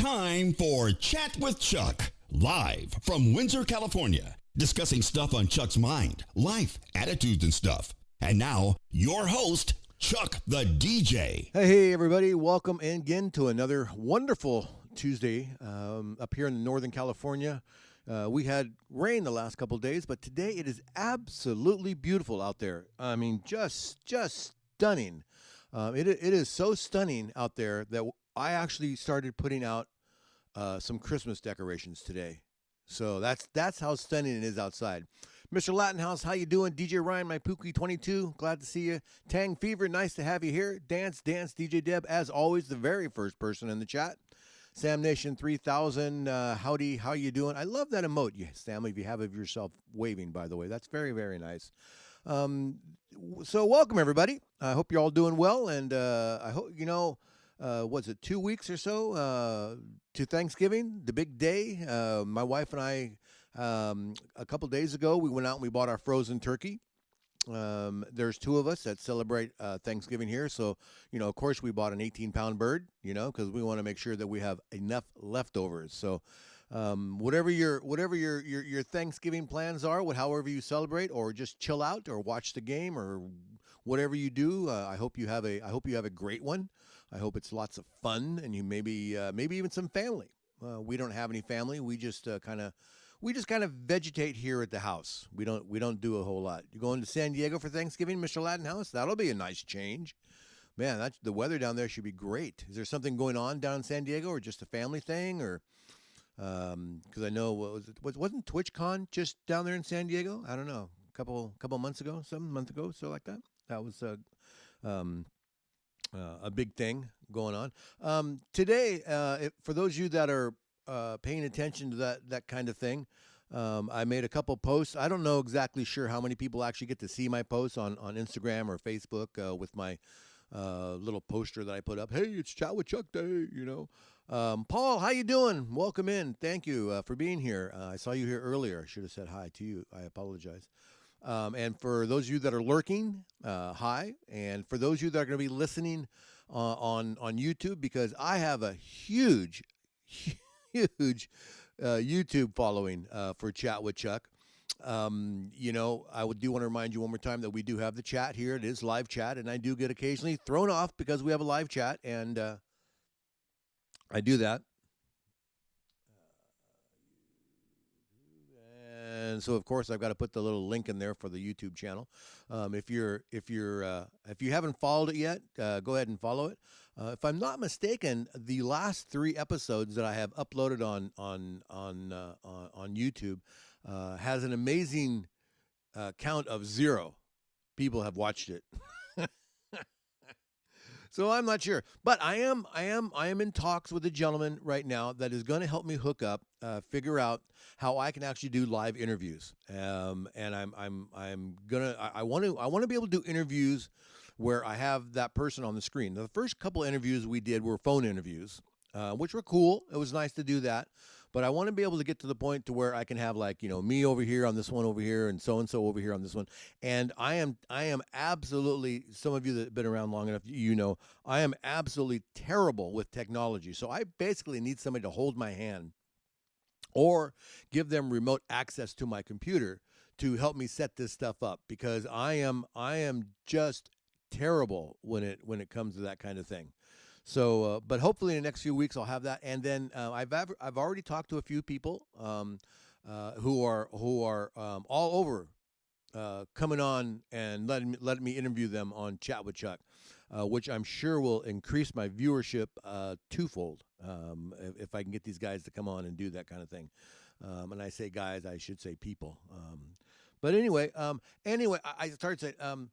Time for Chat with Chuck, live from Windsor, California, discussing stuff on Chuck's mind, life, attitudes, and stuff. And now, your host, Chuck the DJ. Hey, everybody. Welcome again to another wonderful Tuesday up here in Northern California. We had rain the last couple of days, but today it is absolutely beautiful out there. I mean, just stunning. It is so stunning out there that I actually started putting out some Christmas decorations today. So that's how stunning it is outside. Mr. Lattenhouse, how you doing? DJ Ryan, my Pookie 22, glad to see you. Tang Fever, nice to have you here. Dance, DJ Deb, as always, the very first person in the chat. Sam Nation 3000, howdy, how you doing? I love that emote, Sam, if you have of yourself waving, by the way. That's very, very nice. So welcome, everybody. I hope you're all doing well, and I hope, what's it, 2 weeks or so to Thanksgiving, the big day. My wife and I, a couple days ago, we went out and we bought our frozen turkey. There's two of us that celebrate Thanksgiving here, so of course we bought an 18-pound bird, because we want to make sure that we have enough leftovers. So whatever your Thanksgiving plans are, however you celebrate, or just chill out, or watch the game, or whatever you do, I hope you have a great one. I hope it's lots of fun, and you maybe even some family. We don't have any family. We just kind of vegetate here at the house. We don't do a whole lot. You going to San Diego for Thanksgiving, Mr. Lattenhouse? That'll be a nice change. Man, the weather down there should be great. Is there something going on down in San Diego, or just a family thing, or because I know wasn't TwitchCon just down there in San Diego? I don't know, a couple months ago, month ago, so like that. That was a big thing going on. Today, for those of you that are paying attention to that kind of thing, I made a couple posts. I don't know exactly sure how many people actually get to see my posts on Instagram or Facebook with my little poster that I put up. Hey, it's Chat with Chuck Day, Paul, how you doing? Welcome in. Thank you for being here. I saw you here earlier. I should have said hi to you. I apologize. And for those of you that are lurking, hi. And for those of you that are going to be listening on YouTube, because I have a huge YouTube following for Chat with Chuck. I do want to remind you one more time that we do have the chat here. It is live chat, and I do get occasionally thrown off because we have a live chat, and I do that. And so, of course, I've got to put the little link in there for the YouTube channel. If you haven't followed it yet, go ahead and follow it. If I'm not mistaken, the last 3 episodes that I have uploaded on YouTube has an amazing count of 0 people have watched it. So I'm not sure, but I am in talks with a gentleman right now that is going to help me hook up, figure out how I can actually do live interviews. And I want to be able to do interviews where I have that person on the screen. Now, the first couple interviews we did were phone interviews, which were cool. It was nice to do that. But I want to be able to get to the point to where I can have me over here on this one over here and so over here on this one. And I am absolutely, some of you that have been around long enough, I am absolutely terrible with technology. So I basically need somebody to hold my hand or give them remote access to my computer to help me set this stuff up, because I am just terrible when it comes to that kind of thing. So, but hopefully in the next few weeks I'll have that, and then I've already talked to a few people who are all over coming on and letting me interview them on Chat with Chuck, which I'm sure will increase my viewership twofold if I can get these guys to come on and do that kind of thing. And I say guys, I should say people. But anyway, I started saying.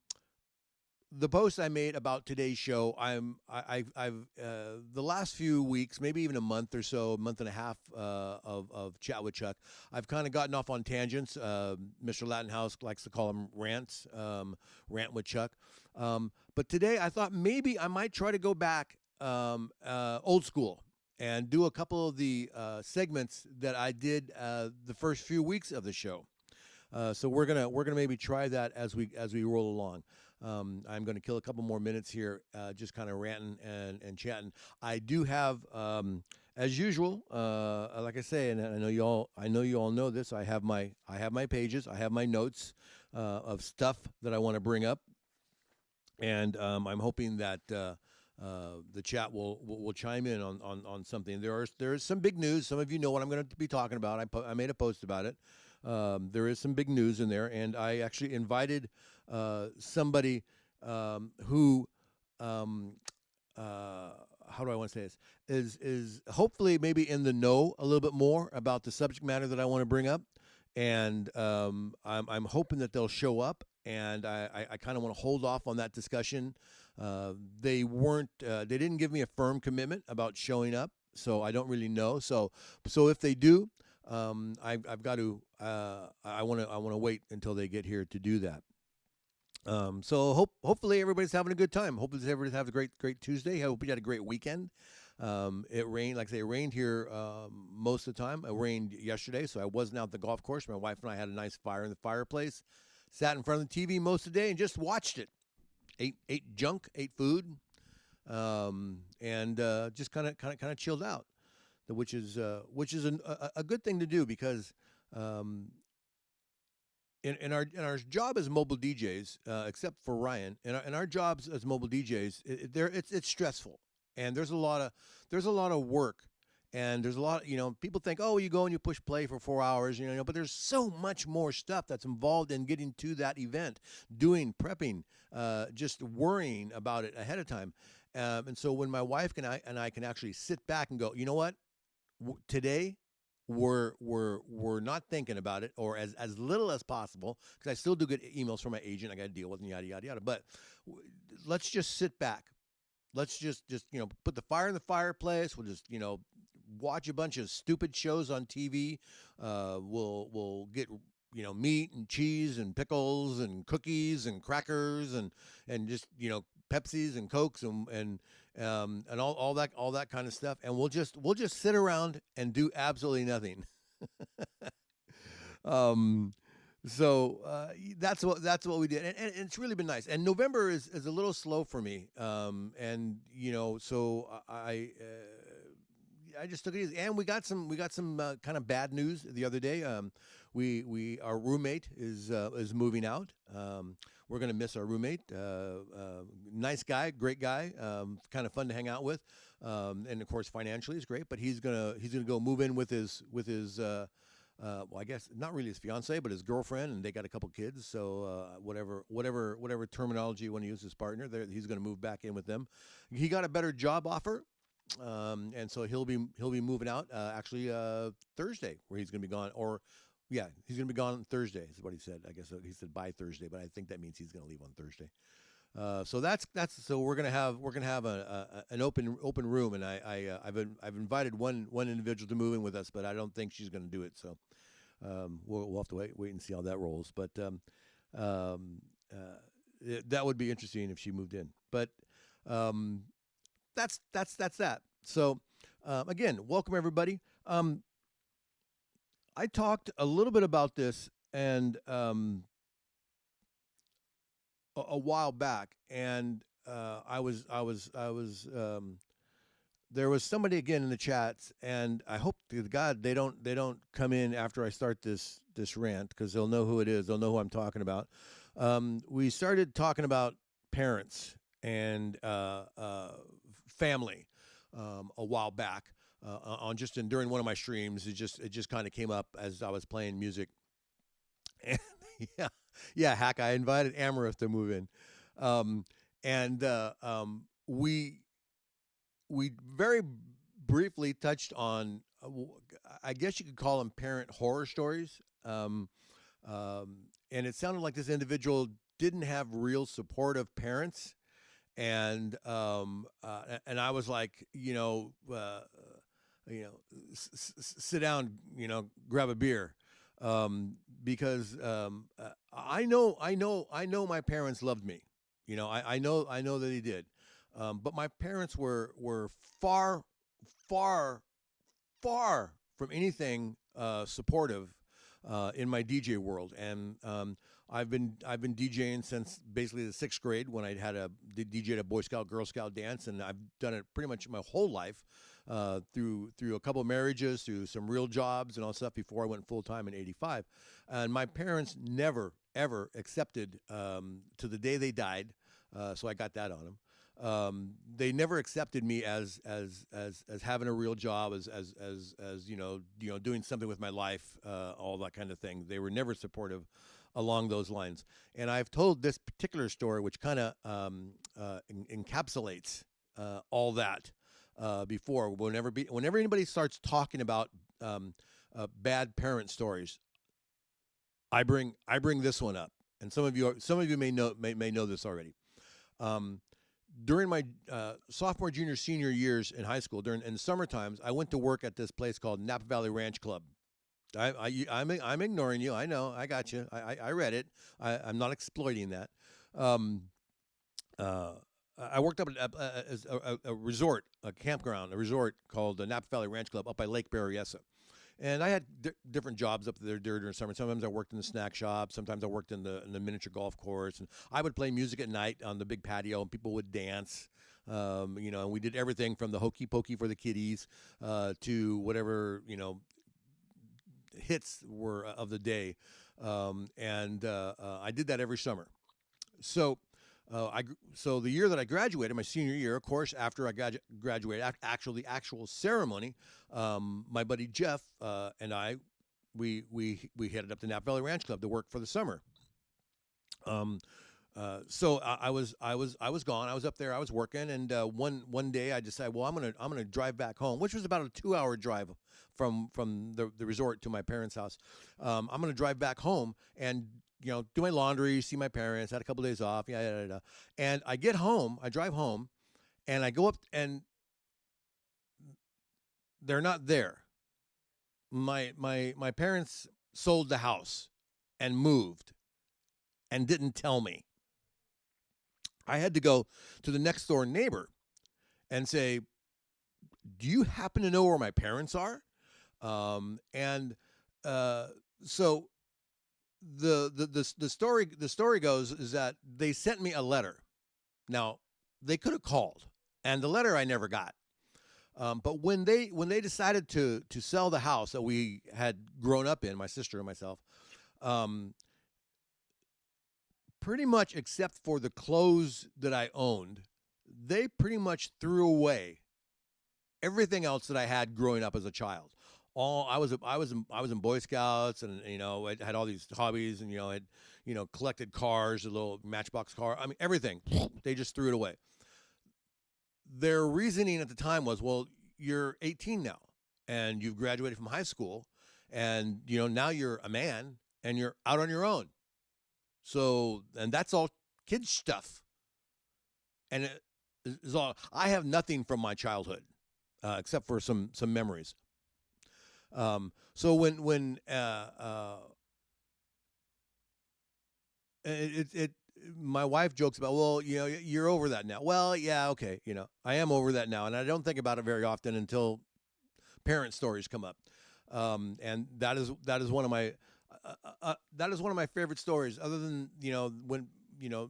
The post I made about today's show, I've the last few weeks, maybe even a month or so, a month and a half of Chat with Chuck, I've kind of gotten off on tangents. Mr. Lattenhouse likes to call them rants, Rant with Chuck. But today I thought maybe I might try to go back old school and do a couple of the segments that I did the first few weeks of the show. So we're gonna maybe try that as we roll along. I'm going to kill a couple more minutes here, just kind of ranting and chatting. I do have as usual, like I say, and I know you all know this. I have my pages, I have my notes of stuff that I want to bring up, and I'm hoping that the chat will chime in on something. There is some big news. Some of you know what I'm going to be talking about. I made a post about it. There is some big news in there, and I actually invited somebody who. How do I want to say this? Is hopefully maybe in the know a little bit more about the subject matter that I want to bring up, and I'm hoping that they'll show up. And I kind of want to hold off on that discussion. They didn't give me a firm commitment about showing up, so I don't really know. So if they do, I've got to I want to wait until they get here to do that. So hopefully everybody's having a good time. Hopefully everybody's having a great Tuesday. I hope you had a great weekend. It rained, like I say, it rained here most of the time. It rained yesterday, so I wasn't out at the golf course. My wife and I had a nice fire in the fireplace. Sat in front of the TV most of the day and just watched it. Ate junk, ate food, and just kind of chilled out, which is a good thing to do because. In our job as mobile DJs, except for Ryan, in our jobs as mobile DJs, it's stressful, and there's a lot of work, and there's a lot. People think, oh, you go and you push play for 4 hours, but there's so much more stuff that's involved in getting to that event, prepping, just worrying about it ahead of time, and so when my wife and I can actually sit back and go, you know what, today. We're not thinking about it, or as little as possible, because I still do get emails from my agent I got to deal with and yada yada yada. But let's just sit back. Let's just put the fire in the fireplace. We'll just watch a bunch of stupid shows on TV. We'll get meat and cheese and pickles and cookies and crackers and just Pepsis and Cokes and all that kind of stuff, and we'll just sit around and do absolutely nothing. So that's what we did, and it's really been nice. And November is a little slow for me, and so I just took it easy. And we got some kind of bad news the other day. Our roommate is moving out. We're gonna miss our roommate. Nice guy, great guy, kind of fun to hang out with, and of course financially is great. But he's gonna go move in with his well, I guess not really his fiance, but his girlfriend, and they got a couple kids. So whatever terminology you want to use, his partner, he's gonna move back in with them. He got a better job offer. And so he'll be moving out actually Thursday, where he's gonna be gone, or yeah, he's gonna be gone Thursday is what he said. I guess he said by Thursday, but I think that means he's gonna leave on Thursday. So that's so we're gonna have an open room, and I've invited one individual to move in with us, but I don't think she's gonna do it. So we'll have to wait and see how that rolls. But that would be interesting if she moved in. But that's that. So again, welcome everybody. I talked a little bit about this and a while back, and I was there was somebody again in the chats, and I hope to God they don't come in after I start this rant, because they'll know who it is. They'll know who I'm talking about. We started talking about parents and family a while back during one of my streams. It just kind of came up as I was playing music. And yeah, Hack, I invited Amaranth to move in, and we very briefly touched on, I guess you could call them parent horror stories, and it sounded like this individual didn't have real supportive parents, and I was like, sit down, grab a beer. Because I know my parents loved me. I know that they did. But my parents were far from anything supportive in my DJ world, and I've been DJing since basically the 6th grade when I had a DJ at a Boy Scout Girl Scout dance, and I've done it pretty much my whole life, through a couple of marriages, through some real jobs and all stuff before I went full time in '85, and my parents never ever accepted, to the day they died, so I got that on them. They never accepted me as having a real job, as doing something with my life, all that kind of thing. They were never supportive along those lines. And I've told this particular story, which kind of encapsulates all that before. Whenever anybody starts talking about bad parent stories, I bring this one up, and some of you may know this already. During my sophomore, junior, senior years in high school, in the summer times, I went to work at this place called Napa Valley Ranch Club. I'm ignoring you. I know. I got you. I read it. I'm not exploiting that. I worked up at a resort, a campground, a resort called the Napa Valley Ranch Club up by Lake Berryessa. And I had different jobs up there during the summer. Sometimes I worked in the snack shop. Sometimes I worked in the miniature golf course. And I would play music at night on the big patio, and people would dance. And we did everything from the hokey pokey for the kiddies to whatever hits were of the day. I did that every summer. So. So the year that I graduated, my senior year, of course, after I graduated, the actual ceremony, my buddy Jeff and I, we headed up to Napa Valley Ranch Club to work for the summer. So I was gone. I was up there. I was working, and one day I decided, well, I'm gonna drive back home, which was about a 2-hour drive from the resort to my parents' house. I'm gonna drive back home and do my laundry, see my parents, had a couple of days off, and I get home, I drive home, and I go up, and they're not there. My parents sold the house and moved and didn't tell me. I had to go to the next door neighbor and say, do you happen to know where my parents are? So the story goes is that they sent me a letter. Now, they could have called, and the letter I never got. But when they decided to sell the house that we had grown up in, my sister and myself, pretty much except for the clothes that I owned, they pretty much threw away everything else that I had growing up as a child. I was in Boy Scouts, and I had all these hobbies, and had collected cars, a little Matchbox car. I mean, everything. They just threw it away. Their reasoning at the time was, well, you're 18 now, and you've graduated from high school, and now you're a man, and you're out on your own. So, and that's all kids stuff. And it is all. I have nothing from my childhood, except for some memories. So when my wife jokes about, well, you're over that now. Well, yeah, okay, I am over that now, and I don't think about it very often until parent stories come up. And that is one of my favorite stories. Other than when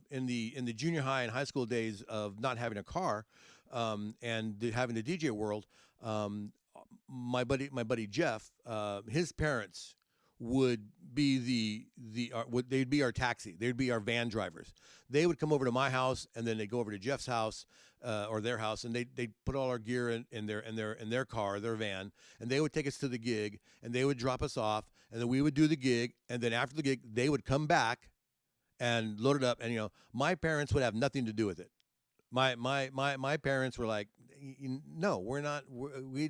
in the junior high and high school days of not having a car, and having the DJ world. My buddy Jeff, his parents would be they'd be our taxi. They'd be our van drivers. They would come over to my house, and then they'd go over to Jeff's house, or their house, and they'd put all our gear in their car, their van, and they would take us to the gig, and they would drop us off, and then we would do the gig, and then after the gig, they would come back and load it up, and my parents would have nothing to do with it. My parents were like, no, we're not. We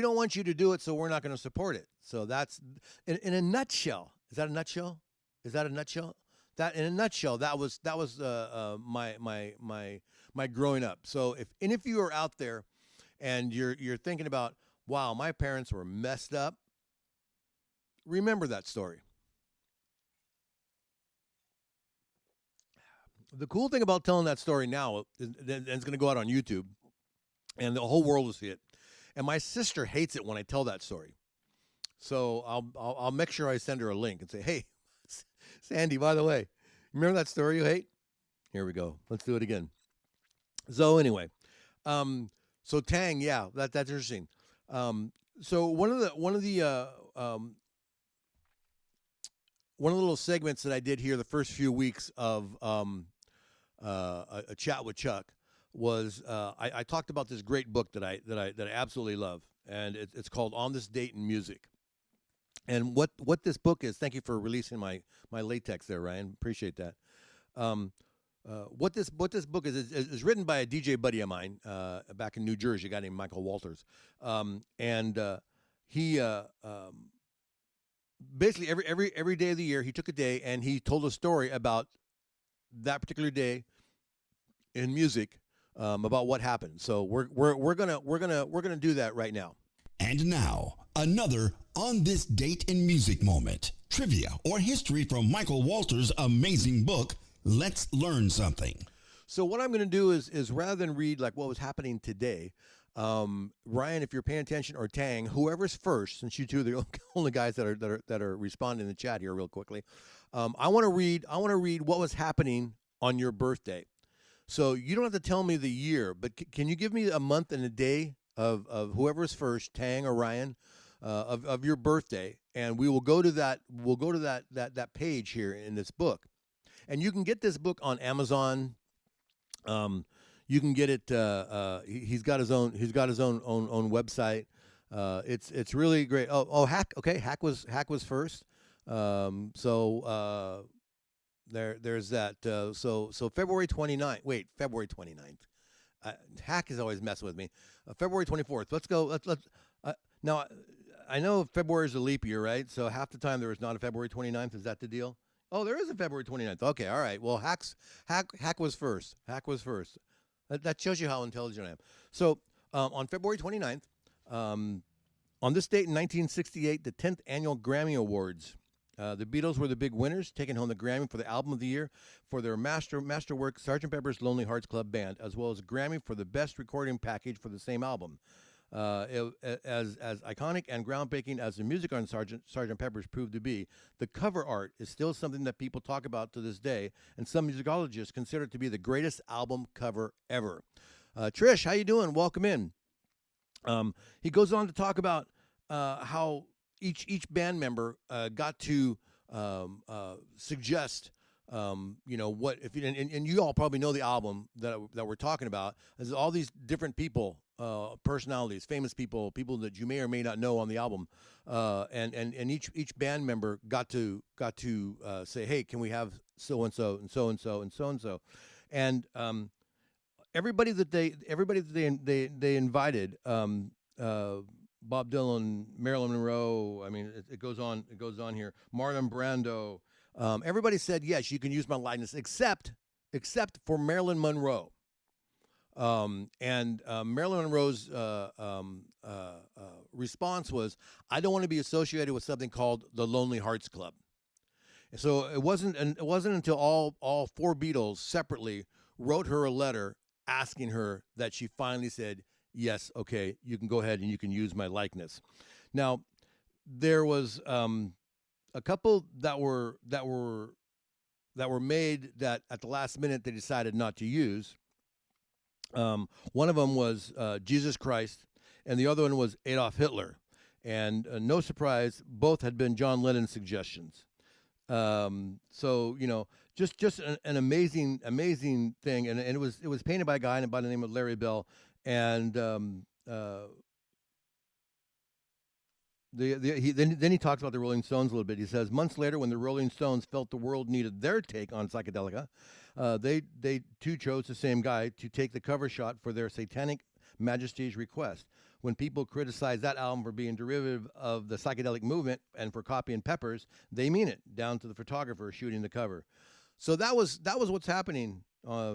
don't want you to do it, so we're not going to support it. So that's in a nutshell. Is that a nutshell? Is that a nutshell? That in a nutshell, that was my growing up. So if you are out there and you're thinking about, wow, my parents were messed up, remember that story. The cool thing about telling that story now is it's going to go out on YouTube, and the whole world will see it. And my sister hates it when I tell that story. So I'll make sure I send her a link and say, hey, Sandy, by the way, remember that story you hate? Here we go. Let's do it again. So anyway, so Tang, yeah, that's interesting. So one of the little segments that I did here the first few weeks of a chat with Chuck was I talked about this great book that I absolutely love, and it's called On This Date in Music. And what this book is, thank you for releasing my latex there, Ryan. Appreciate that. What this book is written by a DJ buddy of mine back in New Jersey, a guy named Michael Walters, and he basically every day of the year he took a day and he told a story about that particular day in music, about what happened. So we're gonna do that right now. And now, another On This Date in Music moment. Trivia or history from Michael Walters' amazing book, Let's Learn Something. So what I'm going to do is rather than read like what was happening today, Ryan, if you're paying attention, or Tang, whoever's first, since you two are the only guys that are responding in the chat here real quickly, I want to read what was happening on your birthday. So you don't have to tell me the year, but can you give me a month and a day of whoever's first, Tang or Ryan, of your birthday, and we will go to that. We'll go to that page here in this book, and you can get this book on Amazon. You can get it. He's got his own website. It's really great. Hack. Okay, Hack was first. There's that. So February 29th. Wait, February 29th. Hack is always messing with me. February 24th. Let's go. Let's now. I know February is a leap year, right? So half the time there is not a February 29th. Is that the deal? Oh, there is a February 29th. Okay, all right. Well, Hack was first. Hack was first. That shows you how intelligent I am. So on February 29th, on this date in 1968, the 10th annual Grammy Awards. The Beatles were the big winners, taking home the Grammy for the Album of the Year for their masterwork, Sgt. Pepper's Lonely Hearts Club Band, as well as a Grammy for the Best Recording Package for the same album. As iconic and groundbreaking as the music on Sgt. Pepper's proved to be, the cover art is still something that people talk about to this day, and some musicologists consider it to be the greatest album cover ever. Trish, how you doing? Welcome in. He goes on to talk about how each band member got to suggest, what if and you all probably know the album that we're talking about. There's all these different people, personalities, famous people that you may or may not know on the album, and each band member got to say, hey, can we have so and so and so and so and so and so, and everybody that they invited. Bob Dylan, Marilyn Monroe. I mean, it goes on. It goes on here. Marlon Brando. Everybody said yes, you can use my likeness, except for Marilyn Monroe. And Marilyn Monroe's response was, "I don't want to be associated with something called the Lonely Hearts Club." And so it wasn't until all four Beatles separately wrote her a letter asking her that she finally said, yes, okay, you can go ahead and you can use my likeness. Now, there was a couple that were made that at the last minute they decided not to use. One of them was Jesus Christ, and the other one was Adolf Hitler. And no surprise, both had been John Lennon's suggestions. So just an amazing thing, and it was painted by a guy by the name of Larry Bell. And then he talks about the Rolling Stones a little bit. He says, months later, when the Rolling Stones felt the world needed their take on psychedelica, they too chose the same guy to take the cover shot for their Satanic Majesty's request. When people criticize that album for being derivative of the psychedelic movement and for copying Peppers, they mean it, down to the photographer shooting the cover. So that was what's happening.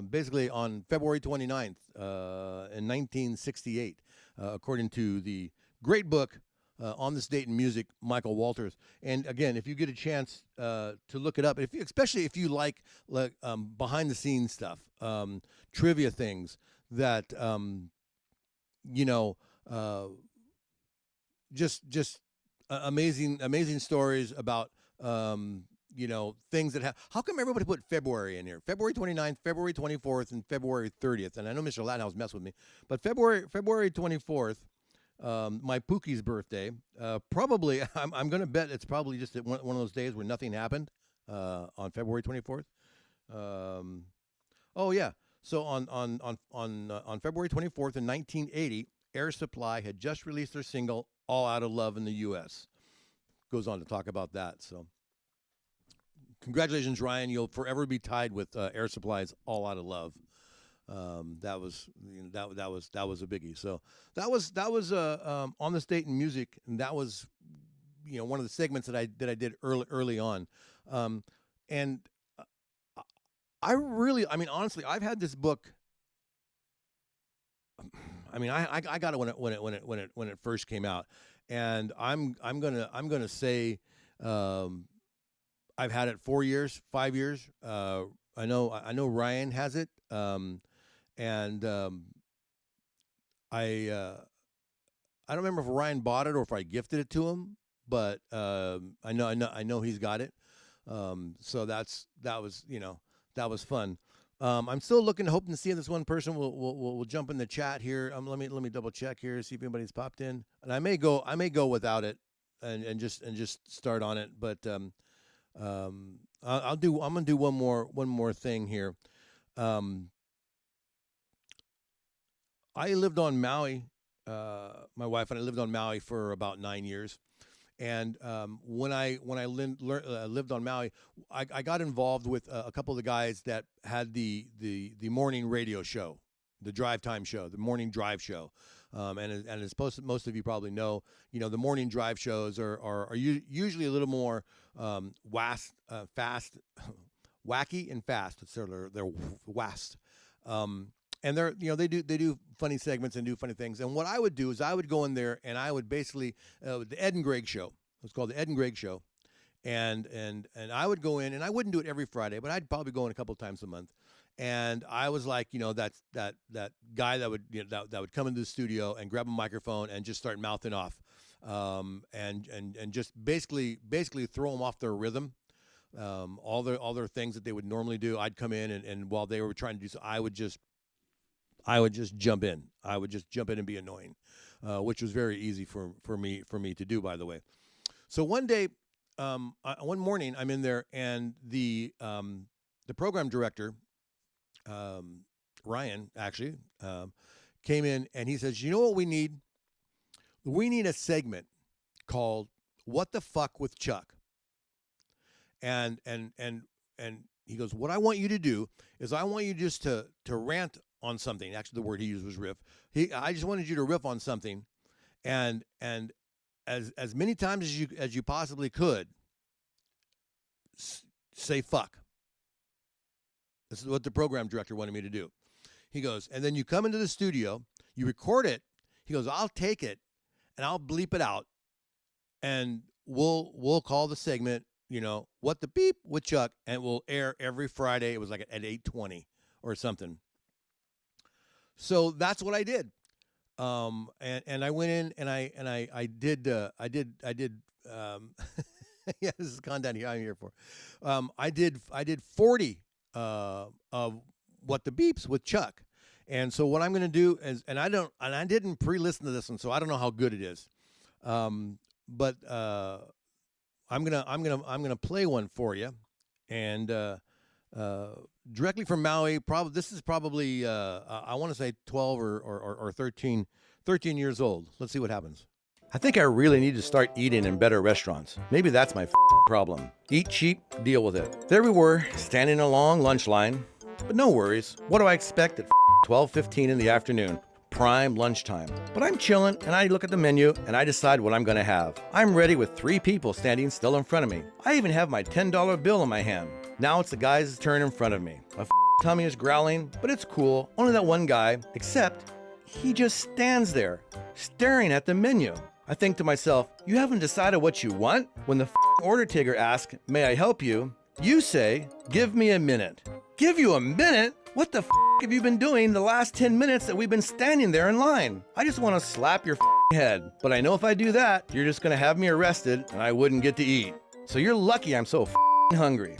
Basically on February 29th in 1968, according to the great book, On This Date in Music, Michael Walters. And again, if you get a chance to look it up, especially if you like behind-the-scenes stuff, trivia things that, just amazing stories about things that how come everybody put February in here? February 29th, February 24th, and February 30th. And I know Mr. Lattenhouse messed with me, but February 24th, my Pookie's birthday. Probably, I'm going to bet it's probably just one of those days where nothing happened on February 24th. Oh yeah. So on February 24th in 1980, Air Supply had just released their single "All Out of Love" in the U.S. Goes on to talk about that. So, congratulations, Ryan. You'll forever be tied with Air Supply's "All Out of Love." That was a biggie. So that was on the State in Music, and that was one of the segments that I did early on, and honestly, I've had this book. I got it when it first came out, and I'm gonna say I've had it 4 years, 5 years. I know Ryan has it, and I don't remember if Ryan bought it or if I gifted it to him, but I know he's got it. So that was fun. I'm still hoping to see if this one person will jump in the chat here. Let me double check here, see if anybody's popped in. And I may go without it and just start on it. But I'm gonna do one more thing here. I lived on Maui. My wife and I lived on Maui for about 9 years. And when I lived on Maui, I got involved with a couple of the guys that had the morning radio show, the drive time show, the morning drive show. And as most of you probably know, the morning drive shows are usually a little more fast, wacky and fast. So they're wast. And they do funny segments and do funny things. And what I would do is I would go in there and I would basically the Ed and Greg show. It was called the Ed and Greg show, and I would go in, and I wouldn't do it every Friday, but I'd probably go in a couple of times a month. And I was like, that guy that would come into the studio and grab a microphone and just start mouthing off, and just basically throw them off their rhythm. All their things that they would normally do, I'd come in and while they were trying to do so, I would just jump in. I would just jump in and be annoying, which was very easy for me to do, by the way. So one day, one morning, I'm in there, and the program director, Ryan, actually, came in, and he says, "You know what we need? We need a segment called What the Fuck with Chuck." And he goes, "What I want you to do is I want you just to rant on something." Actually, the word he used was riff. I just wanted you to riff on something, and as many times as you possibly could, say fuck. This is what the program director wanted me to do. He goes, and then you come into the studio, you record it. He goes, "I'll take it and I'll bleep it out, and we'll call the segment, What the Beep with Chuck, and we'll air every Friday." It was like at 8:20 or something. So that's what I did. And I went in and I did yeah, this is content here I'm here for. I did 40 of What the Beeps with Chuck. And so what I'm going to do is, and I didn't pre-listen to this one, so I don't know how good it is. But I'm gonna play one for you, and directly from Maui. This is probably I want to say 12 or 13 years old. Let's see what happens. I think I really need to start eating in better restaurants. Maybe that's my problem. Eat cheap, deal with it. There we were, standing in a long lunch line, but no worries. What do I expect at 12:15 in the afternoon? Prime lunchtime. But I'm chilling, and I look at the menu, and I decide what I'm gonna have. I'm ready with 3 people standing still in front of me. I even have my $10 bill in my hand. Now it's the guy's turn in front of me. My tummy is growling, but it's cool. Only that one guy, except he just stands there, staring at the menu. I think to myself, you haven't decided what you want? When the order taker asks, "May I help you?" you say, "Give me a minute." Give you a minute? What the have you been doing the last 10 minutes that we've been standing there in line? I just want to slap your head. But I know if I do that, you're just gonna have me arrested and I wouldn't get to eat. So you're lucky I'm so hungry.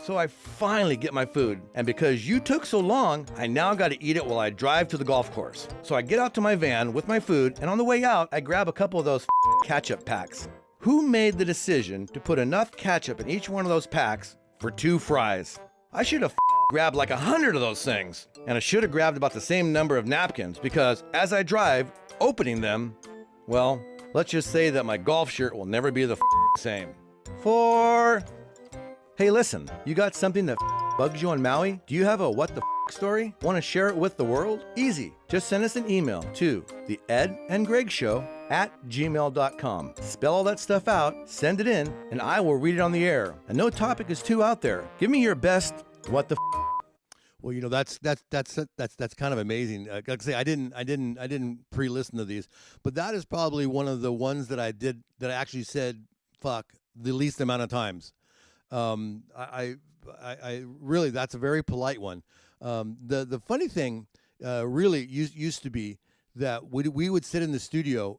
So I finally get my food. And because you took so long, I now gotta eat it while I drive to the golf course. So I get out to my van with my food, and on the way out, I grab a couple of those ketchup packs. Who made the decision to put enough ketchup in each one of those packs for 2 fries? I should have grabbed like 100 of those things. And I should have grabbed about the same number of napkins, because as I drive, opening them, well, let's just say that my golf shirt will never be the same. Hey, listen, you got something that bugs you on Maui? Do you have a what the story? Want to share it with the world? Easy. Just send us an email to the Ed and Greg Show @gmail.com. Spell all that stuff out, send it in, and I will read it on the air. And no topic is too out there. Give me your best what the. Well, you know, that's kind of amazing. Like I say, I didn't pre-listen to these, but that is probably one of the ones that I actually said fuck the least amount of times. I really, that's a very polite one. The funny thing really used to be that we would sit in the studio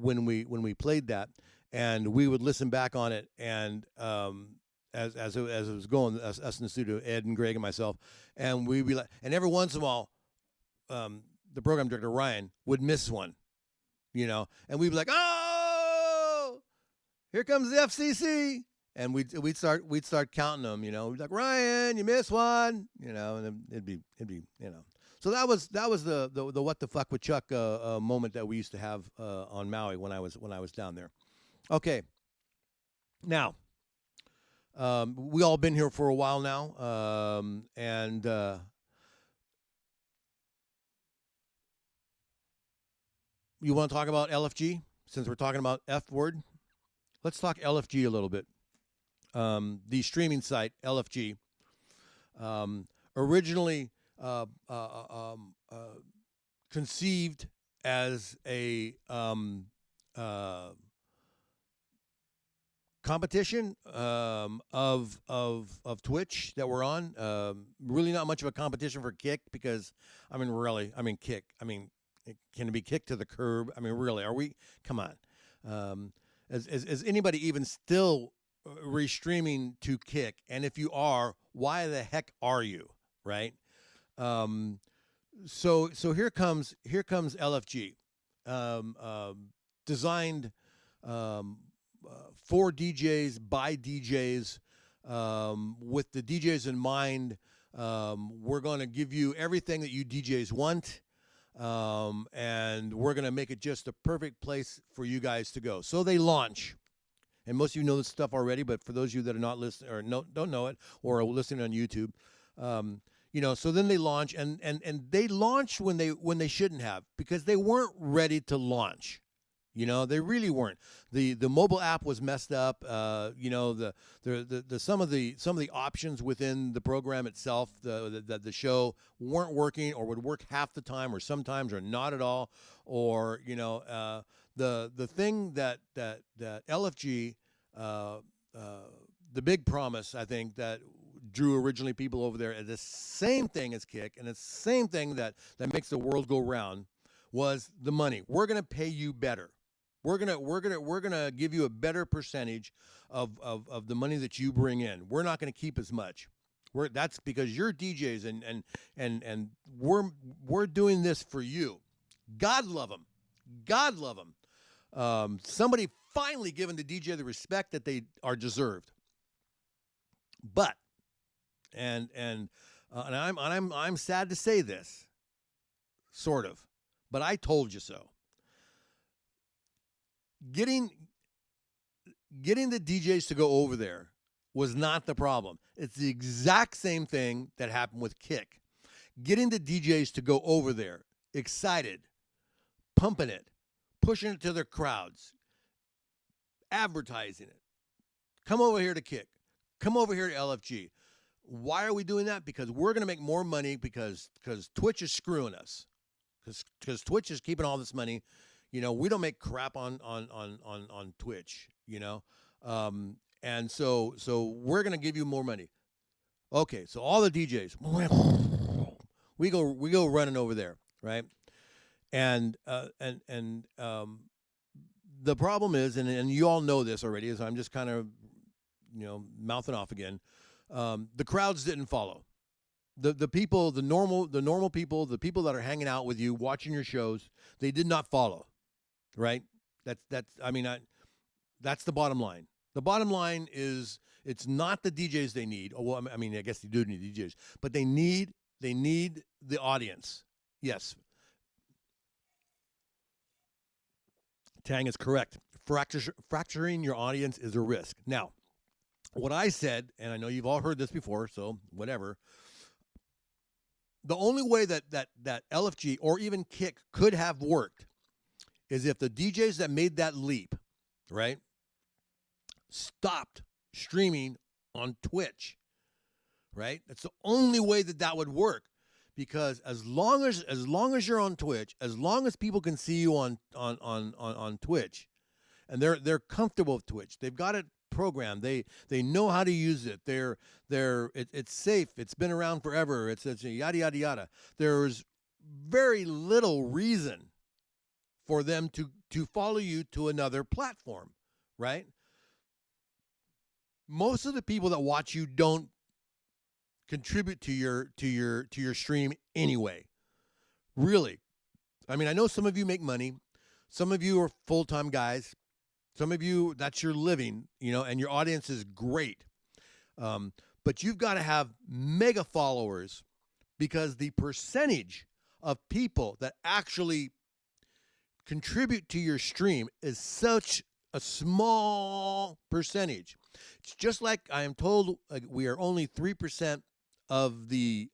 when we played that, and we would listen back on it, and as it was going, us in the studio, Ed and Greg and myself, and we'd be like, and every once in a while, the program director Ryan would miss one, you know, and we'd be like, oh, here comes the FCC. And we'd start counting them, you know. We'd be like, Ryan, you missed one, you know, and then it'd be, you know. So that was the what the fuck with Chuck moment that we used to have on Maui when I was down there. Okay. Now, we all been here for a while now, and you want to talk about LFG since we're talking about F word? Let's talk LFG a little bit. The streaming site LFG, originally conceived as a competition of Twitch that we're on. Really not much of a competition for Kick, because Kick. Can it be kicked to the curb? I mean, really, are we? Come on. Is anybody even still restreaming to Kick? And if you are, why the heck are you, right? So here comes LFG, designed for DJs by DJs, with the DJs in mind. We're going to give you everything that you DJs want, and we're going to make it just a perfect place for you guys to go. So they launch. And most of you know this stuff already, but for those of you that are not listening or don't know it or are listening on YouTube, you know, so then they launch, and they launched when they shouldn't have, because they weren't ready to launch. You know, they really weren't. The mobile app was messed up. You know, the some of the options within the program itself, the show, weren't working, or would work half the time, or sometimes, or not at all, or you know. The thing that LFG, the big promise, I think, that drew originally people over there, and the same thing as Kick, and the same thing that makes the world go round, was the money. We're gonna pay you better. We're gonna give you a better percentage of the money that you bring in. We're not gonna keep as much. That's because you're DJs, and we're doing this for you. God love them. God love them. Somebody finally giving the DJ the respect that they are deserved. But, and I'm sad to say this, sort of, but I told you so. Getting the DJs to go over there was not the problem. It's the exact same thing that happened with Kick. Getting the DJs to go over there, excited, pumping it, pushing it to their crowds, advertising it. Come over here to Kick. Come over here to LFG. Why are we doing that? Because we're going to make more money, because Twitch is screwing us. Because Twitch is keeping all this money. You know, we don't make crap on Twitch, you know. And so we're going to give you more money. Okay, so all the DJs, we go running over there, right? And the problem is, and you all know this already, so I'm just kind of, mouthing off again. The crowds didn't follow. The people, the normal people, the people that are hanging out with you, watching your shows, they did not follow, right? That's the bottom line. The bottom line is it's not the DJs they need. Oh, well, I guess they do need DJs, but they need the audience. Yes, Tang is correct. Fracturing your audience is a risk. Now, what I said, and I know you've all heard this before, so whatever. The only way that LFG or even Kick could have worked is if the DJs that made that leap, right, stopped streaming on Twitch, right? That's the only way that would work, because as long as you're on Twitch, as long as people can see you on Twitch, and they're comfortable with Twitch, they've got it programmed, they know how to use it, it's safe, it's been around forever, it's yada yada yada. There's very little reason for them to follow you to another platform, right? Most of the people that watch you don't contribute to your stream anyway. Really. I know some of you make money. Some of you are full-time guys. Some of you, that's your living, and your audience is great. But you've got to have mega followers, because the percentage of people that actually contribute to your stream is such a small percentage. It's just like I am told we are only 3% of the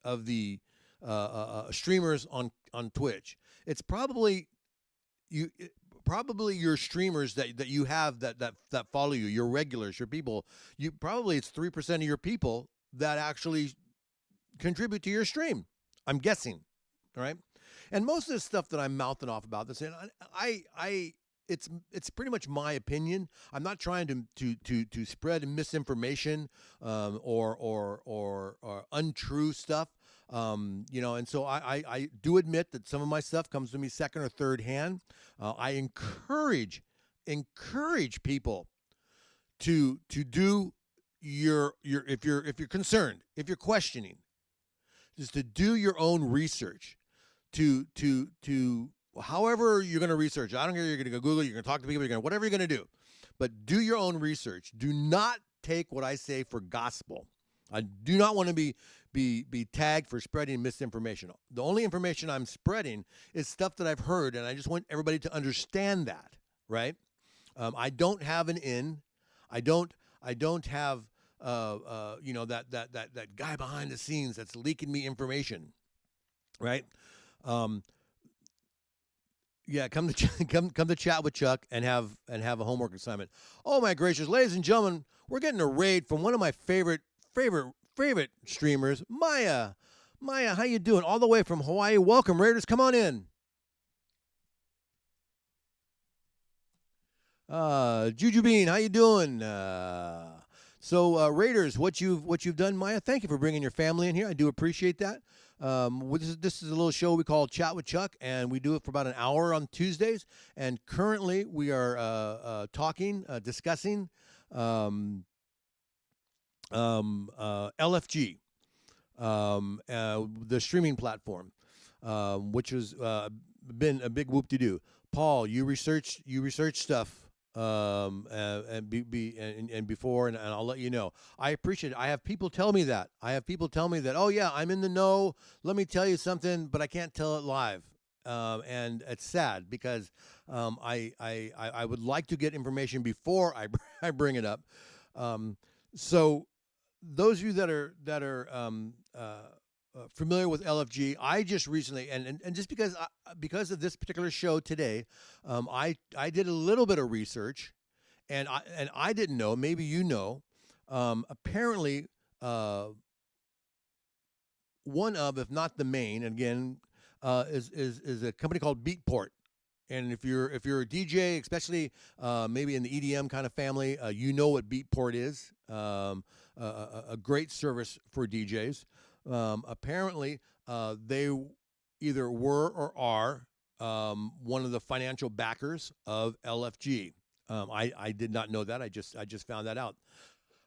streamers on Twitch. It's probably your streamers that you have that follow you, your regulars, your people. It's 3% of your people that actually contribute to your stream. I'm guessing, all right? And most of the stuff that I'm mouthing off about this, and it's pretty much my opinion. I'm not trying to spread misinformation or untrue stuff. And so I do admit that some of my stuff comes to me second or third hand. I encourage people to do your if you're concerned, if you're questioning, is to do your own research. To however you're going to research. I don't care. You're going to go Google. You're going to talk to people. You're going to whatever you're going to do, but do your own research. Do not take what I say for gospel. I do not want to be tagged for spreading misinformation. The only information I'm spreading is stuff that I've heard, and I just want everybody to understand that, right? I don't have an in. I don't have that guy behind the scenes that's leaking me information, right? Yeah, come to chat with Chuck and have a homework assignment. Oh my gracious, ladies and gentlemen, we're getting a raid from one of my favorite streamers, Maya. Maya, how you doing? All the way from Hawaii. Welcome, Raiders. Come on in. Juju Bean, how you doing? So Raiders, what you've done, Maya? Thank you for bringing your family in here. I do appreciate that. This is a little show we call Chat with Chuck, and we do it for about an hour on Tuesdays. And currently, we are discussing LFG, the streaming platform, which has been a big whoop-de-doo. Paul, you research stuff. And before, and I'll let you know. I appreciate it. I have people tell me that. Oh yeah, I'm in the know. Let me tell you something, but I can't tell it live. And it's sad because I would like to get information before I bring it up. So those of you that are familiar with LFG, I just recently, and just because of this particular show today, I did a little bit of research, and I didn't know. Maybe you know. Apparently, one of, if not the main, again, is a company called Beatport. And if you're a DJ, especially maybe in the EDM kind of family, you know what Beatport is. A great service for DJs. Apparently, they either were or are one of the financial backers of LFG. I did not know that. I just found that out.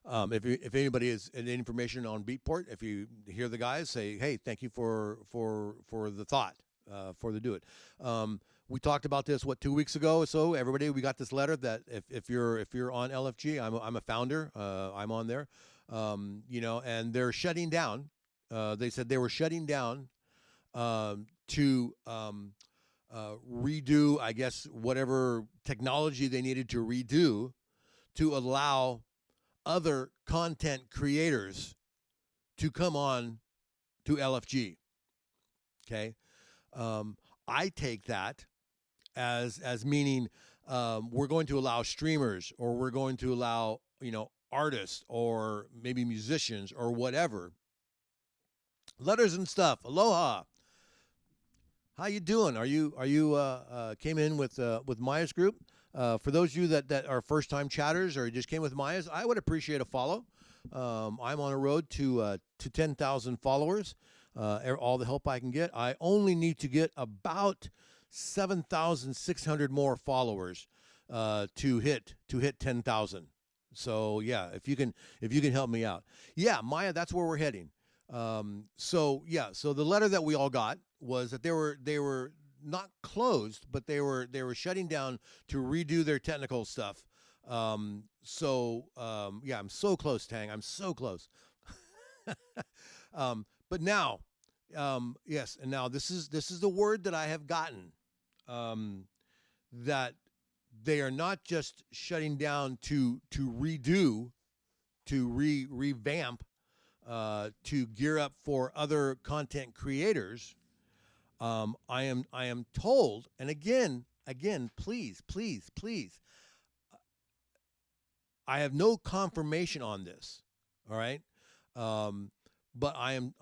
If anybody has any information on Beatport, if you hear the guys say, hey, thank you for the thought, for the do it. We talked about this 2 weeks ago. So everybody, we got this letter that if you're on LFG, I'm a founder. I'm on there. And they're shutting down. They said they were shutting down to redo, I guess, whatever technology they needed to redo to allow other content creators to come on to LFG. Okay. I take that as meaning we're going to allow streamers, or we're going to allow, artists, or maybe musicians, or whatever. Letters and stuff. Aloha. How you doing? Are you came in with Maya's group? For those of you that are first time chatters, or just came with Maya's, I would appreciate a follow. I'm on a road to 10,000 followers. All the help I can get. I only need to get about 7,600 more followers to hit 10,000. So yeah, if you can help me out. Yeah, Maya, that's where we're heading. So the letter that we all got was that they were not closed, but they were shutting down to redo their technical stuff. I'm so close, Tang. I'm so close. But now, yes, and now this is the word that I have gotten, that they are not just shutting down to redo, to revamp, to gear up for other content creators. I am told, and again, please, I have no confirmation on this. All right. But I am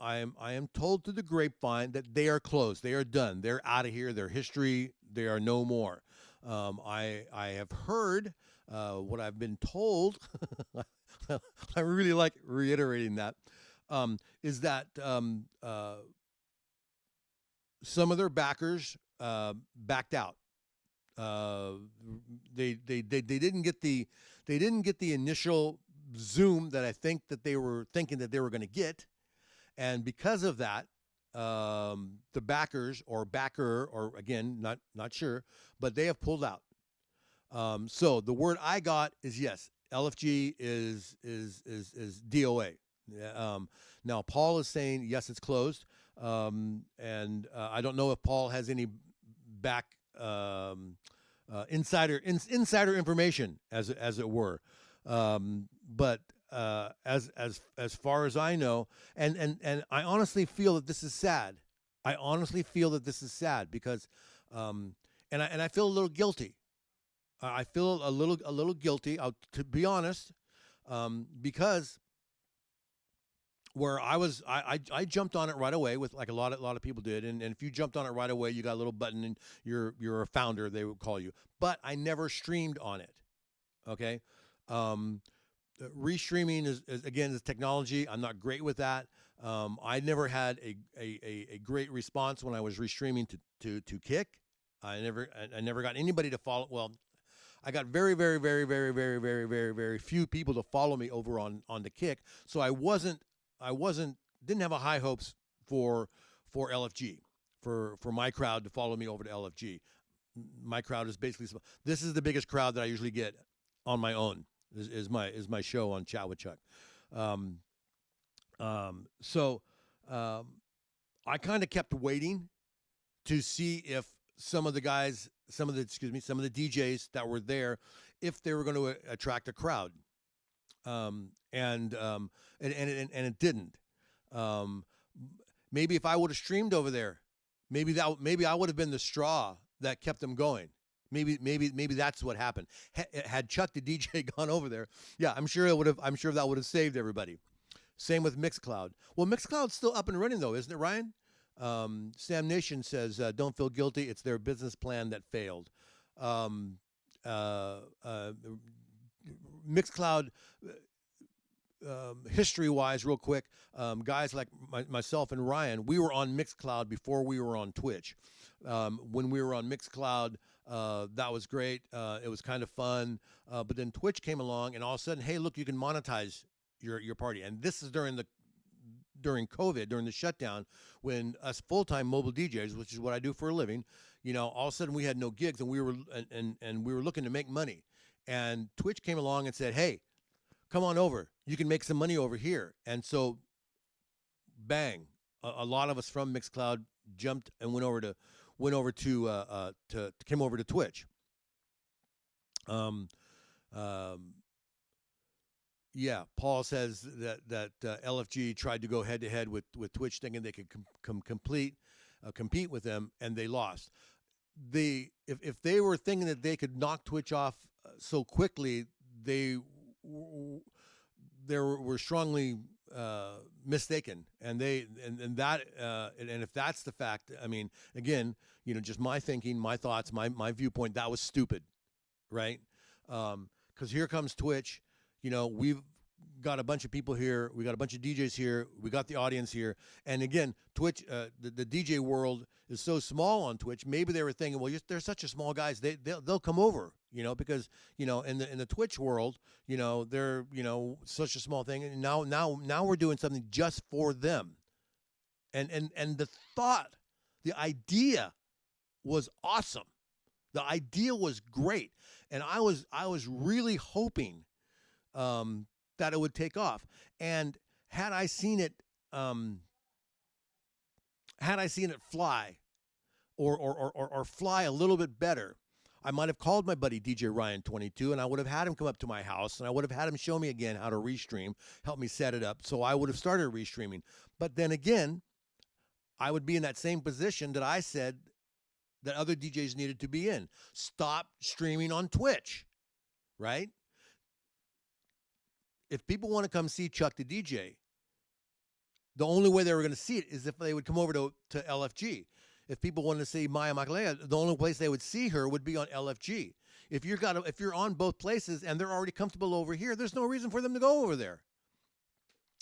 told through the grapevine that they are closed. They are done. They're out of here. Their history, they are no more. I have heard what I've been told. I really like reiterating that. Is that some of their backers backed out. They didn't get the initial Zoom that I think that they were thinking that they were going to get. And because of that, the backers or backer, or again, not sure, but they have pulled out. So the word I got is yes, LFG is DOA. Now Paul is saying yes, it's closed, and I don't know if Paul has any back insider information, as it were, but. As far as I know, and I honestly feel that this is sad. I honestly feel that this is sad because, and I feel a little guilty. I feel a little guilty, to be honest, because where I jumped on it right away, with like a lot of people did, and if you jumped on it right away, you got a little button and you're a founder, they would call you. But I never streamed on it. Okay. Restreaming is technology. I'm not great with that. I never had a great response when I was restreaming to Kick. I never got anybody to follow. Well, I got very few people to follow me over on the Kick. So I didn't have a high hopes for LFG, for my crowd to follow me over to LFG. My crowd is basically, this is the biggest crowd that I usually get on my own. Is my show on Chat with Chuck. So I kind of kept waiting to see if some of the DJs that were there, if they were going to attract a crowd. And it didn't. Maybe if I would have streamed over there, maybe I would have been the straw that kept them going. Maybe that's what happened. Had Chuck the DJ gone over there, yeah, I'm sure that would have saved everybody. Same with Mixcloud. Well, Mixcloud's still up and running though, isn't it, Ryan? Sam Nation says, "Don't feel guilty. It's their business plan that failed." Mixcloud, history-wise, real quick, guys like myself and Ryan, we were on Mixcloud before we were on Twitch. When we were on Mixcloud, That was great. It was kind of fun. But then Twitch came along, and all of a sudden, hey, look, you can monetize your party. And this is during COVID, during the shutdown, when us full-time mobile DJs, which is what I do for a living, all of a sudden we had no gigs, and we were looking to make money. And Twitch came along and said, hey, come on over. You can make some money over here. And so, bang, a lot of us from Mixcloud jumped and came over to Twitch. Yeah, Paul says that LFG tried to go head to head with Twitch, thinking they could compete with them, and they lost. If they were thinking that they could knock Twitch off so quickly, they were strongly mistaken, and if that's the fact, I mean, again, just my thinking, my thoughts, my viewpoint, that was stupid, right? Because here comes Twitch. We've got a bunch of people here. We got a bunch of DJs here. We got the audience here. And again, Twitch, the DJ world is so small on Twitch. Maybe they were thinking, well, they're such a small guys. They'll come over, because in the Twitch world, they're such a small thing. And now we're doing something just for them. And the thought, the idea was awesome. The idea was great, and I was really hoping that it would take off. And had I seen it fly, or fly a little bit better, I might have called my buddy DJ Ryan 22, and I would have had him come up to my house, and I would have had him show me again how to restream, help me set it up. So I would have started restreaming. But then again, I would be in that same position that I said that other DJs needed to be in. Stop streaming on Twitch, right? If people want to come see Chuck the DJ, the only way they were going to see it is if they would come over to LFG. If people wanted to see Maya Makalea, the only place they would see her would be on LFG. If you're on both places and they're already comfortable over here, there's no reason for them to go over there.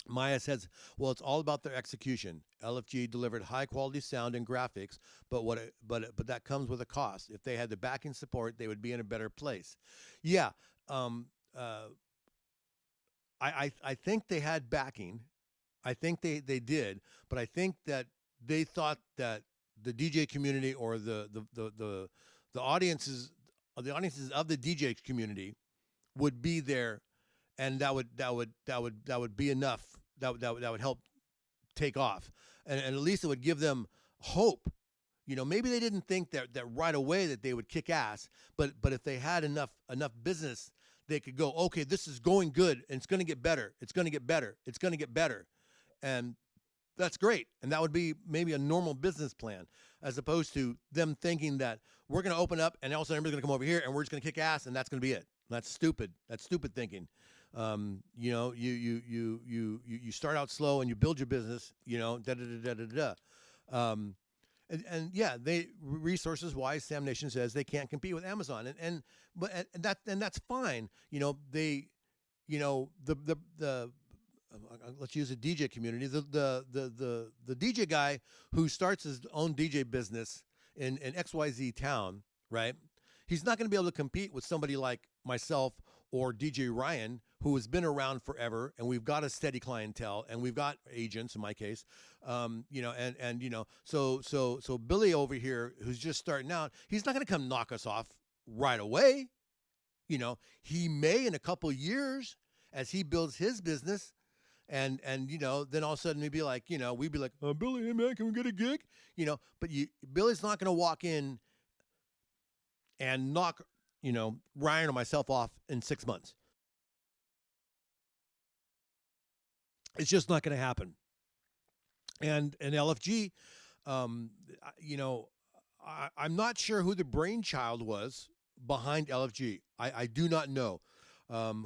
Maya says, well, it's all about their execution. LFG delivered high-quality sound and graphics, but that comes with a cost. If they had the backing support, they would be in a better place. Yeah, I think they had backing. I think they did, but I think that they thought that the DJ community, or the audiences of the DJ community would be there, and that would be enough. That would help take off, and at least it would give them hope. Maybe they didn't think that right away that they would kick ass, but if they had enough business, they could go, okay, this is going good, and it's going to get better. It's going to get better. It's going to get better, and that's great. And that would be maybe a normal business plan, as opposed to them thinking that we're going to open up, and all of a sudden everybody's going to come over here, and we're just going to kick ass, and that's going to be it. That's stupid. That's stupid thinking. You start out slow and you build your business. And yeah, resources wise, Sam Nation says they can't compete with Amazon, and that's fine. Let's use a DJ community. The DJ guy who starts his own DJ business in XYZ town, right? He's not going to be able to compete with somebody like myself or DJ Ryan, who has been around forever, and we've got a steady clientele, and we've got agents in my case, so Billy over here, who's just starting out, he's not going to come knock us off right away. He may in a couple years as he builds his business, and then all of a sudden we'd be like, Billy, hey man, can we get a gig? But Billy's not going to walk in and knock Ryan or myself off in 6 months. It's just not going to happen. And LFG, I'm not sure who the brainchild was behind LFG. I do not know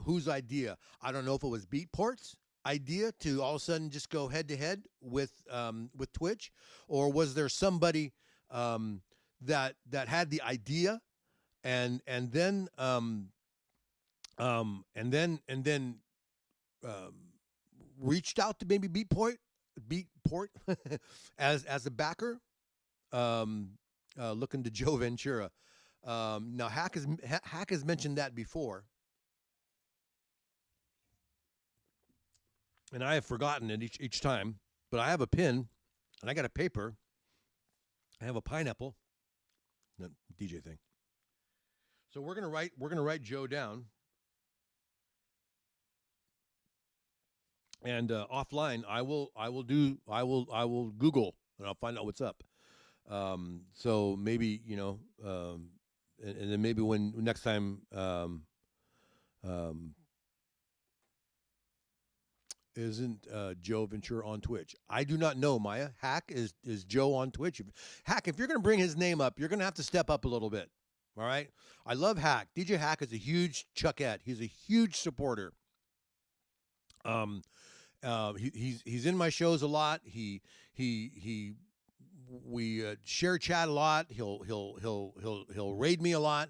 whose idea. I don't know if it was Beatport's idea to all of a sudden just go head to head with Twitch, or was there somebody that had the idea and then reached out to maybe Beatport as a backer, looking to Joe Ventura. Now, Hack has mentioned that before, and I have forgotten it each time. But I have a pen, and I got a paper. I have a pineapple. No, DJ thing. So we're gonna write Joe down, and offline I will Google, and I'll find out what's up. So maybe and then maybe when next time isn't Joe Ventura on Twitch? I do not know, Maya. Hack is Joe on Twitch? Hack, if you're going to bring his name up, you're going to have to step up a little bit. All right. I love Hack. DJ Hack is a huge Chuckette. He's a huge supporter. He's in my shows a lot. We share chat a lot. He'll raid me a lot.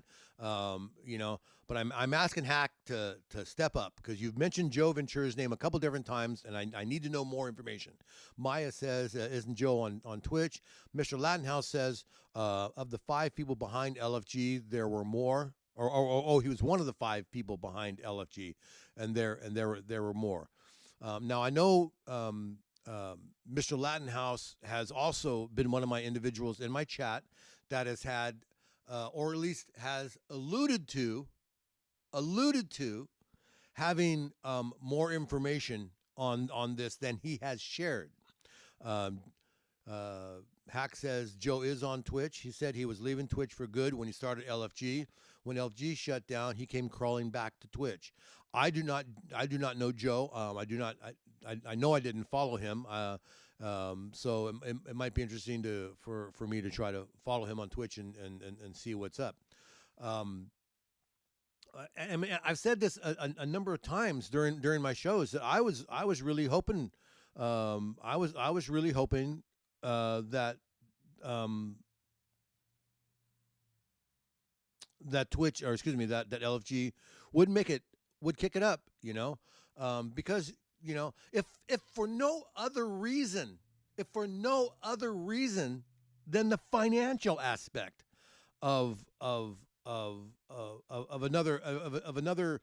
But I'm asking Hack to step up, because you've mentioned Joe Ventura's name a couple different times, and I need to know more information. Maya says, isn't Joe on Twitch? Mr. Lattenhouse says, of the 5 people behind LFG, there were more. Or he was one of the 5 people behind LFG, and there were more. Now I know Mr. Lattenhouse has also been one of my individuals in my chat that has had, or at least has alluded to having more information on this than he has shared. Hack says Joe is on Twitch. He said he was leaving Twitch for good when he started LFG. When LFG shut down, he came crawling back to Twitch. I do not know Joe. I know I didn't follow him. So it might be interesting for me to try to follow him on Twitch and see what's up. I mean, I've said this a number of times during my shows that I was really hoping that that Twitch, or excuse me, that LFG would kick it up, because if for no other reason than the financial aspect of another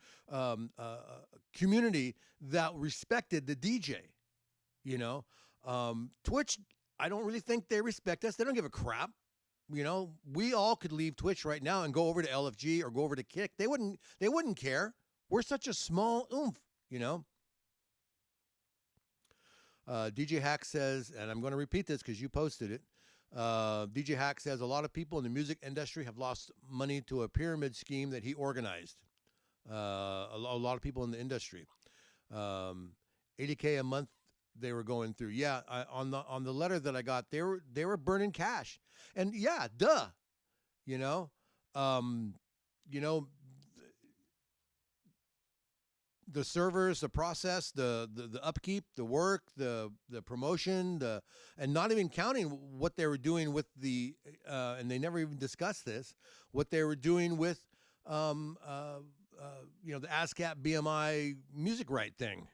community that respected the DJ. Twitch, I don't really think they respect us. They don't give a crap. We all could leave Twitch right now and go over to LFG or go over to Kick. They wouldn't care. We're such a small oomph, DJ Hack says, and I'm going to repeat this because you posted it. DJ Hack says a lot of people in the music industry have lost money to a pyramid scheme that he organized. A lot of people in the industry, $80K a month they were going through. Yeah, on the letter that I got, they were burning cash, and yeah, duh, the servers, the process, the upkeep, the work, the promotion, and not even counting what they were doing with the and they never even discussed this, what they were doing with the ASCAP BMI music right thing,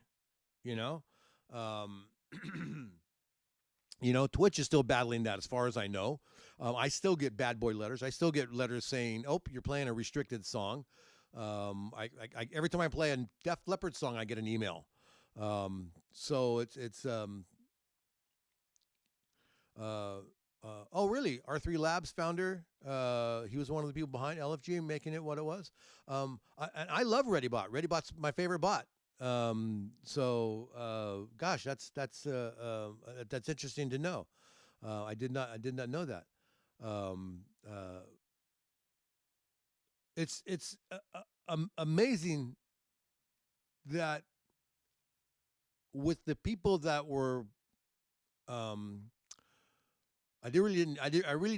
Twitch is still battling that, as far as I know. I still get bad boy letters. I still get letters saying, "Oh, you're playing a restricted song." I every time I play a Def Leppard song, I get an email. So it's oh really? R3 Labs founder. He was one of the people behind LFG making it what it was. I love ReadyBot. ReadyBot's my favorite bot. Gosh, that's interesting to know. I did not know that. It's amazing that with the people that were, I really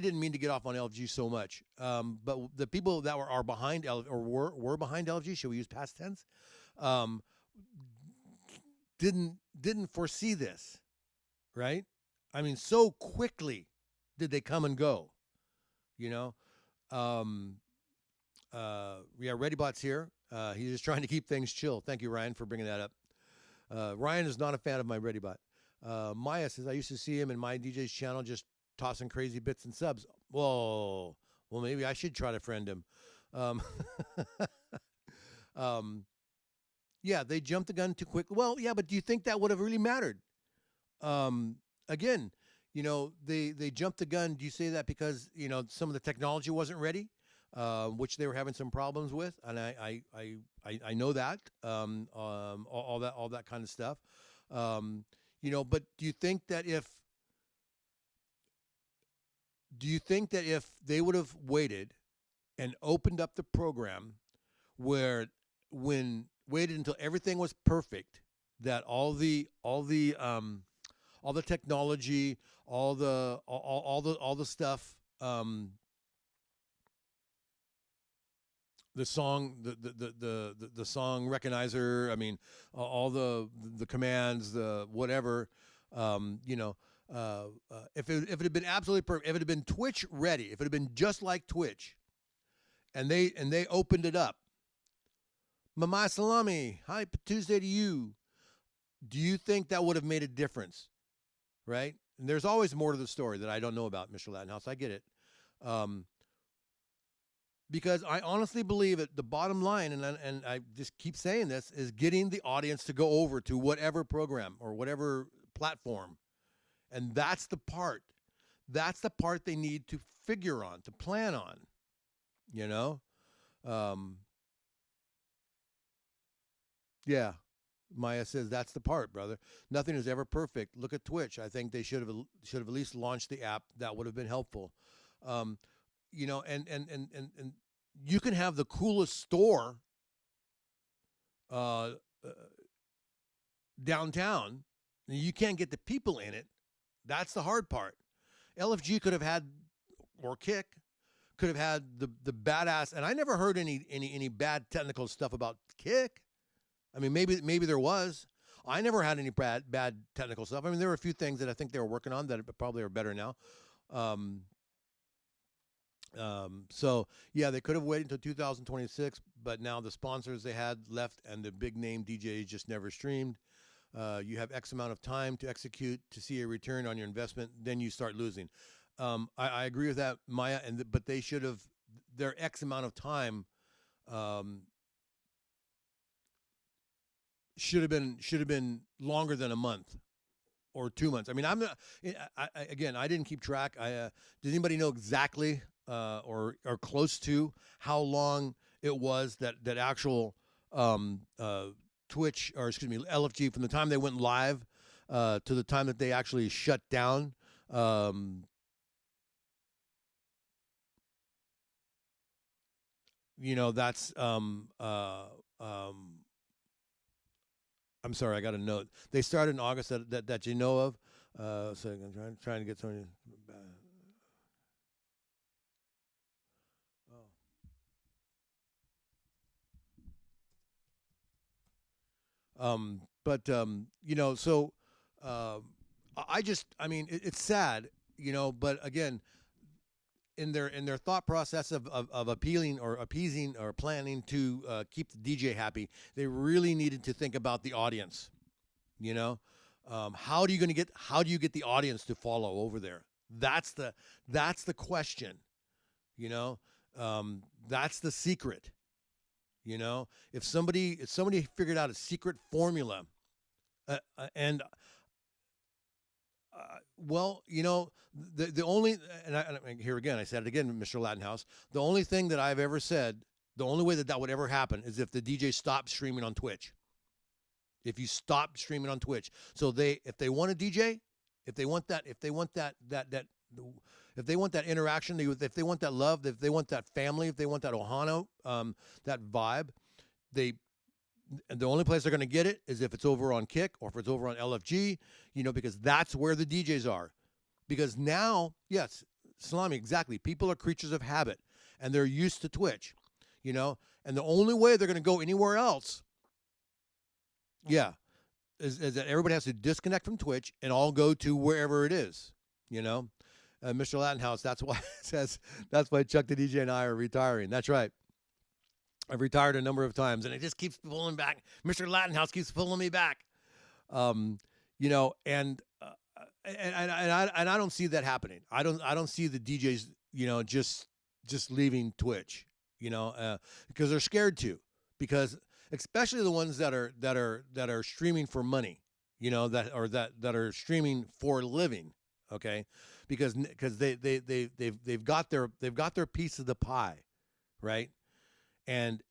didn't mean to get off on LFG so much. But the people that are behind were behind LFG, should we use past tense? Didn't foresee this, right? I mean, so quickly did they come and go, Yeah, ReadyBot's here. He's just trying to keep things chill. Thank you, Ryan, for bringing that up. Ryan is not a fan of my ReadyBot. Maya says, I used to see him in my DJ's channel just tossing crazy bits and subs. Whoa. Well, maybe I should try to friend him. Um, um, yeah, they jumped the gun too quick. Well, yeah, but do you think that would have really mattered? Um, again, they jumped the gun. Do you say that because some of the technology wasn't ready, which they were having some problems with, and I know that all that kind of stuff. But do you think that if they would have waited and opened up the program where when waited until everything was perfect, that all the technology, all the stuff, the song, the song recognizer. I mean, all the commands, the whatever. If it had been absolutely perfect, if it had been Twitch ready, if it had been just like Twitch, and they opened it up, Mamai Salami, hi Tuesday to you. Do you think that would have made a difference? Right? And there's always more to the story that I don't know about, Mr. Lattenhouse. I get it. Because I honestly believe that the bottom line, and I just keep saying this, is getting the audience to go over to whatever program or whatever platform. And that's the part. That's the part they need to figure on, to plan on. Yeah. Maya says that's the part, brother. Nothing is ever perfect. Look at Twitch. I think they should have at least launched the app. That would have been helpful. And you can have the coolest store downtown, and you can't get the people in it. That's the hard part. LFG could have had, or Kick could have had the badass. And I never heard any bad technical stuff about Kick. I mean, maybe there was. I never had any bad technical stuff. I mean, there were a few things that I think they were working on that probably are better now. So yeah, they could have waited until 2026, but now the sponsors they had left and the big name DJs just never streamed. You have X amount of time to execute to see a return on your investment, then you start losing. I agree with that, Maya, but they should have their X amount of time. Should have been longer than a month or 2 months. I mean, I didn't keep track. Does anybody know exactly or close to how long it was that actual Twitch, or excuse me, LFG, from the time they went live to the time that they actually shut down? That's I'm sorry, I got a note. They started in August that you know of. So I'm trying to get something. So I mean, it's sad, but again, in their thought process of appealing or appeasing or planning to keep the DJ happy, they really needed to think about the audience. How do you get the audience to follow over there? That's the question. That's the secret. If somebody figured out a secret formula, and well, the only, and here again, I said it again, Mr. Lattenhouse, the only thing that I've ever said, the only way that would ever happen is if the DJ stopped streaming on Twitch. If you stop streaming on Twitch. So if they want a DJ, if they want that interaction, if they want that love, if they want that family, if they want that Ohana, that vibe, the only place they're going to get it is if it's over on Kick or if it's over on LFG, because that's where the DJs are. Because now, yes, Salami, exactly. People are creatures of habit, and they're used to Twitch, and the only way they're going to go anywhere else, is that everybody has to disconnect from Twitch and all go to wherever it is, Mr. Lattenhouse, that's why Chuck the DJ and I are retiring. That's right. I've retired a number of times, and it just keeps pulling back. Mr. Lattenhouse keeps pulling me back. And I don't see that happening. I don't see the DJs, just leaving Twitch, because they're scared to, because especially the ones that are streaming for money, that are streaming for a living, okay, because they've got their piece of the pie, right, and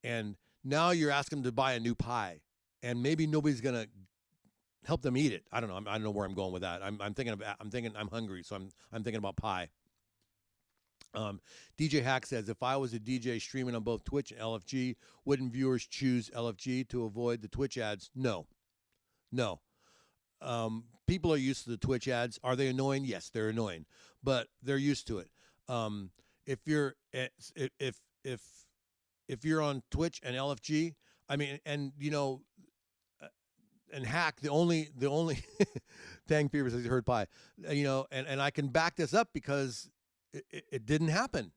now you're asking them to buy a new pie, and maybe nobody's gonna help them eat it. I don't know. I don't know where I'm going with that. I'm thinking I'm hungry, so I'm thinking about pie. DJ Hack says, if I was a DJ streaming on both Twitch and LFG, wouldn't viewers choose LFG to avoid the Twitch ads? No. People are used to the Twitch ads. Are they annoying? Yes, they're annoying, but they're used to it. If you're if you're on Twitch and LFG, I mean, and and Hack, the only Tang Fever says he heard pie, and I can back this up because it didn't happen.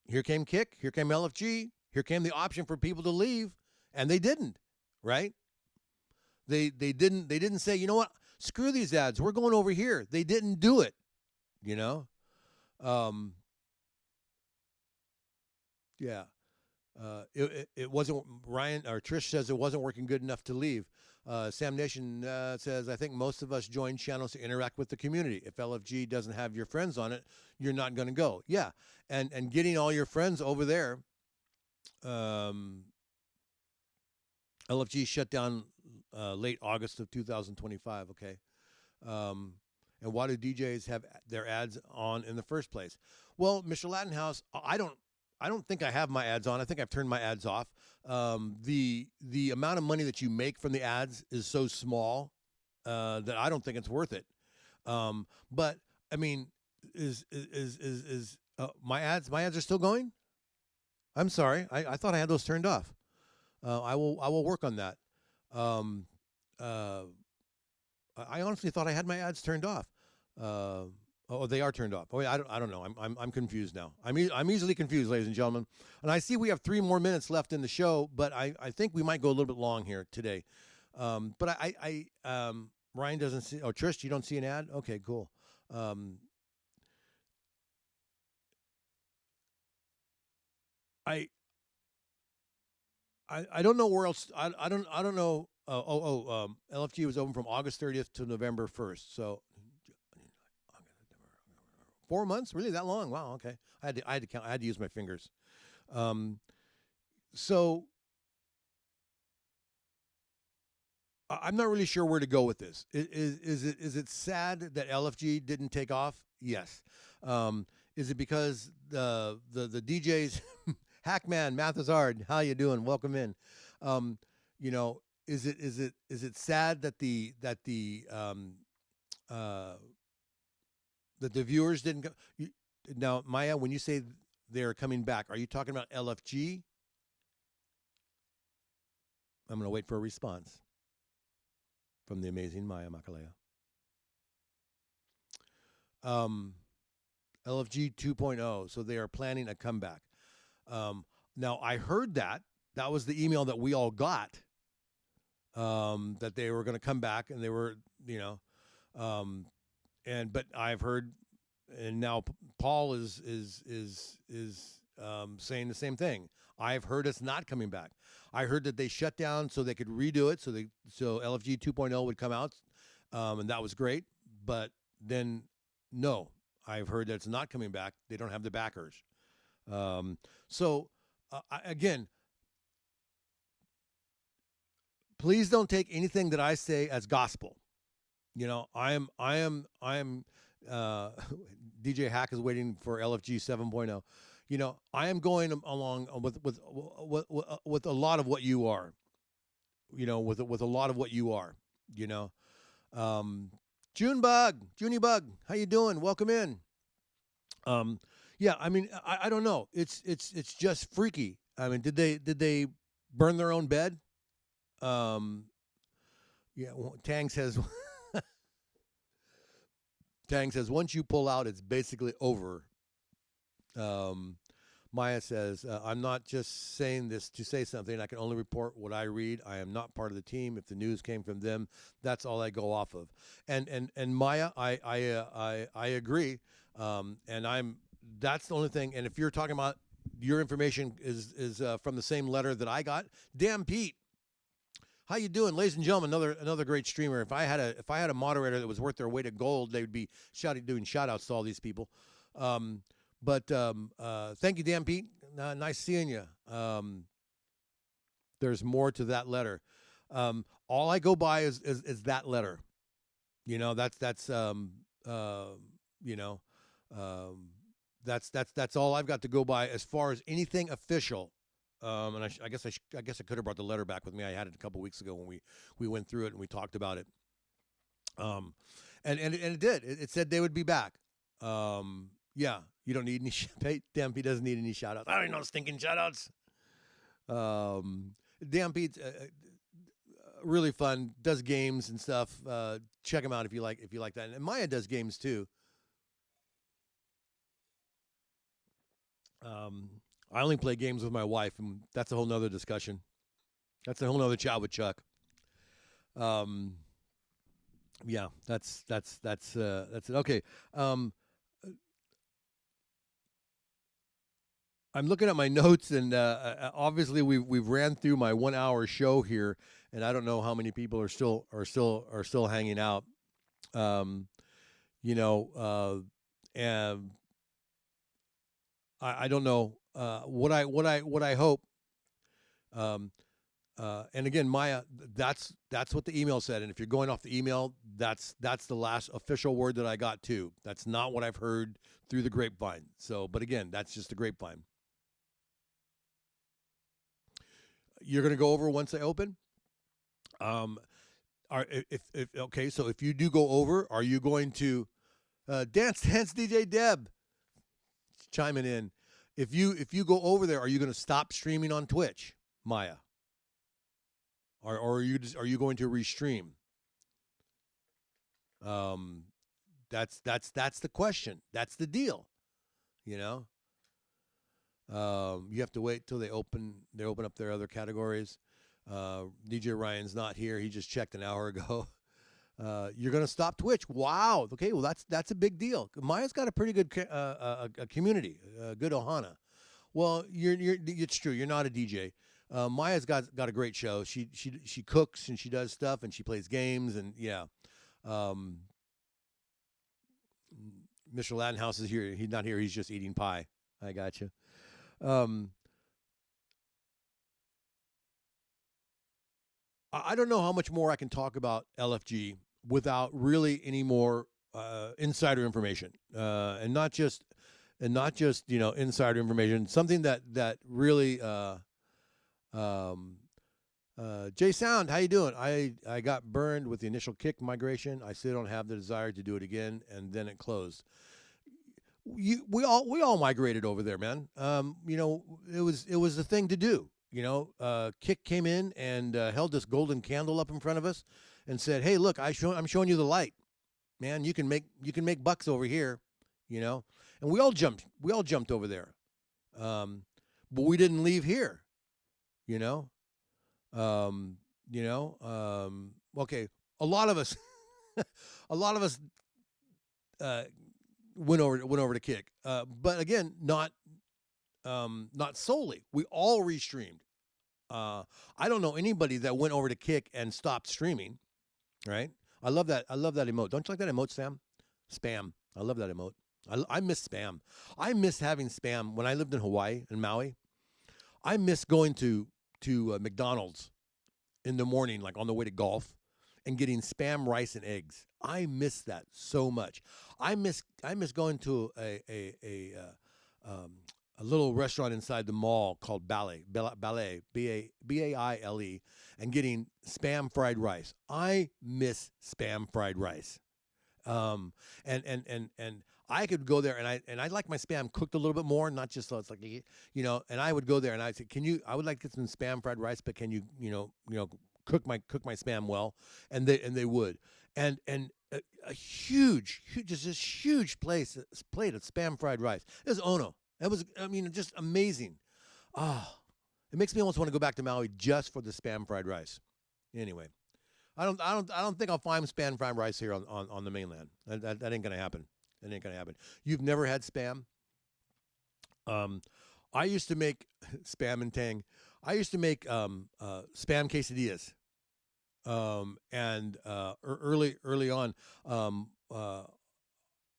Here came Kick, here came LFG, here came the option for people to leave, and they didn't, right? They didn't say, you know what, screw these ads, we're going over here. They didn't do it, yeah. It wasn't. Ryan or Trish says it wasn't working good enough to leave. Sam Nation says, I think most of us join channels to interact with the community. If LFG doesn't have your friends on it, you're not going to go. Yeah, and getting all your friends over there. LFG shut down late August of 2025. Okay, and why do DJs have their ads on in the first place? Well, Mr. Lattenhouse, I don't think I have my ads on. I think I've turned my ads off. The amount of money that you make from the ads is so small that I don't think it's worth it. But I mean, is my ads are still going? I'm sorry. I thought I had those turned off. I will work on that. I honestly thought I had my ads turned off. Oh, they are turned off. Oh, yeah, I don't know. I'm confused now. I'm easily confused, ladies and gentlemen. And I see we have 3 more minutes left in the show, but I think we might go a little bit long here today. But Ryan doesn't see. Oh, Trish, you don't see an ad? Okay, cool. I don't know where else. I don't know. LFG was open from August 30th to November 1st. So 4 months? Really that long? Wow. Okay. I had to count. I had to use my fingers. So I'm not really sure where to go with this. Is it sad that LFG didn't take off? Yes. Is it because the DJs, Hackman, Mathazard, how you doing? Welcome in. Is it sad that the viewers didn't go? Now, Maya, when you say they're coming back, are you talking about LFG? I'm going to wait for a response from the amazing Maya Makalea. LFG 2.0, so they are planning a comeback. Now, I heard that was the email that we all got, that they were going to come back, and they were, but I've heard, and now Paul is saying the same thing. I've heard it's not coming back. I heard that they shut down so they could redo it, so LFG 2.0 would come out, and that was great. But then, no, I've heard that it's not coming back. They don't have the backers. Again, please don't take anything that I say as gospel. I am. DJ Hack is waiting for LFG 7.0. I am going along with a lot of what you are. With a lot of what you are. Junebug, how you doing? Welcome in. Yeah, I mean, I don't know. It's just freaky. I mean, did they burn their own bed? Yeah, Tang says. Tang says, once you pull out, it's basically over. Maya says, I'm not just saying this to say something. I can only report what I read. I am not part of the team. If the news came from them, that's all I go off of. And Maya, I agree. And I'm that's the only thing. And if you're talking about your information is from the same letter that I got, damn Pete, how you doing, ladies and gentlemen? Another great streamer. If I had a moderator that was worth their weight of gold, they would be doing shout outs to all these people. But thank you, damn Pete. Nice seeing you. There's more to that letter. All I go by is that letter. You know, that's you know, that's all I've got to go by as far as anything official. And I guess I could have brought the letter back with me. I had it a couple weeks ago when we went through it and we talked about it. And it did. It said they would be back. Yeah, you don't need any. Damn Pete doesn't need any shout outs. I don't need no stinking shout outs. Damn Pete's really fun. Does games and stuff. Check him out if you like that. And Maya does games too. I only play games with my wife, and that's a whole nother discussion. That's a whole nother chat with Chuck. Yeah, that's it. Okay. I'm looking at my notes, and obviously we've ran through my 1 hour show here, and I don't know how many people are still hanging out. You know, and I don't know what I hope. And again, Maya, that's what the email said. And if you're going off the email, that's the last official word that I got too. That's not what I've heard through the grapevine. So, but again, that's just the grapevine. You're going to go over once they open. Okay, so if you do go over, are you going to dance DJ Deb chiming in? If you go over there, are you going to stop streaming on Twitch, Maya? Or are you going to restream? That's the question. That's the deal. You know. You have to wait till they open up their other categories. DJ Ryan's not here. He just checked an hour ago. You're going to stop Twitch. Wow. Okay, well that's a big deal. Maya's got a pretty good a community, good ohana. Well, it's true. You're not a DJ. Maya's got a great show. She cooks and she does stuff and she plays games and yeah. Mr. Lattenhouse is here. He's not here. He's just eating pie. I got you. I don't know how much more I can talk about LFG without really any more insider information, and not just insider information. Something that really Jay Sound, how you doing? I got burned with the initial kick migration. I still don't have the desire to do it again, and then it closed. We all migrated over there, man. It was the thing to do. Kick came in and held this golden candle up in front of us and said, "Hey, look, I'm showing you the light, man. You can make bucks over here, And we all jumped over there, but we didn't leave here, Okay, a lot of us, went over to Kick, but again, not solely. We all restreamed. I don't know anybody that went over to Kick and stopped streaming. Right? I love that emote. Don't you like that emote, Sam? Spam. I love that emote. I miss spam. I miss having spam when I lived in Hawaii and Maui. I miss going to McDonald's in the morning, like on the way to golf, and getting spam rice and eggs. I miss that so much. I miss going to a little restaurant inside the mall called Ballet, Baile, and getting spam fried rice. I miss spam fried rice. And I could go there and I like my spam cooked a little bit more, not just so it's like, and I would go there and I'd say, I would like to get some spam fried rice, but can you cook my spam well? And they would. And a huge, just this huge plate of spam fried rice. It was Ono. It was, just amazing. It makes me almost want to go back to Maui just for the spam fried rice. Anyway, I don't think I'll find spam fried rice here on the mainland. That ain't gonna happen. That ain't gonna happen. You've never had spam? Um, I used to make spam and tang. I used to make spam quesadillas. Early on, um, uh,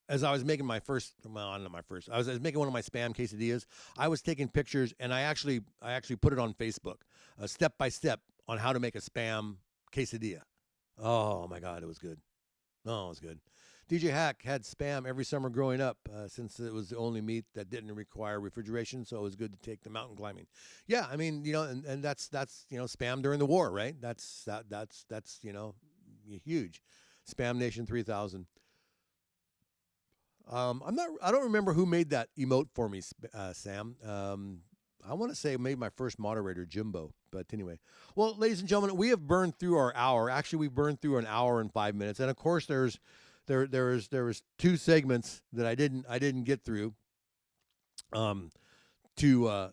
as I was making my first, well, not my first, I was making one of my spam quesadillas. I was taking pictures, and I actually put it on Facebook, step by step on how to make a spam quesadilla. Oh my God, it was good. Oh, it was good. DJ Hack had spam every summer growing up, since it was the only meat that didn't require refrigeration, so it was good to take the mountain climbing. Yeah, I mean, and that's spam during the war, right? That's huge. Spam Nation 3000. I don't remember who made that emote for me, Sam. I want to say maybe my first moderator, Jimbo. But anyway, well, ladies and gentlemen, we have burned through our hour. Actually, we've burned through an hour and 5 minutes, and of course, there was two segments that I didn't get through, um, to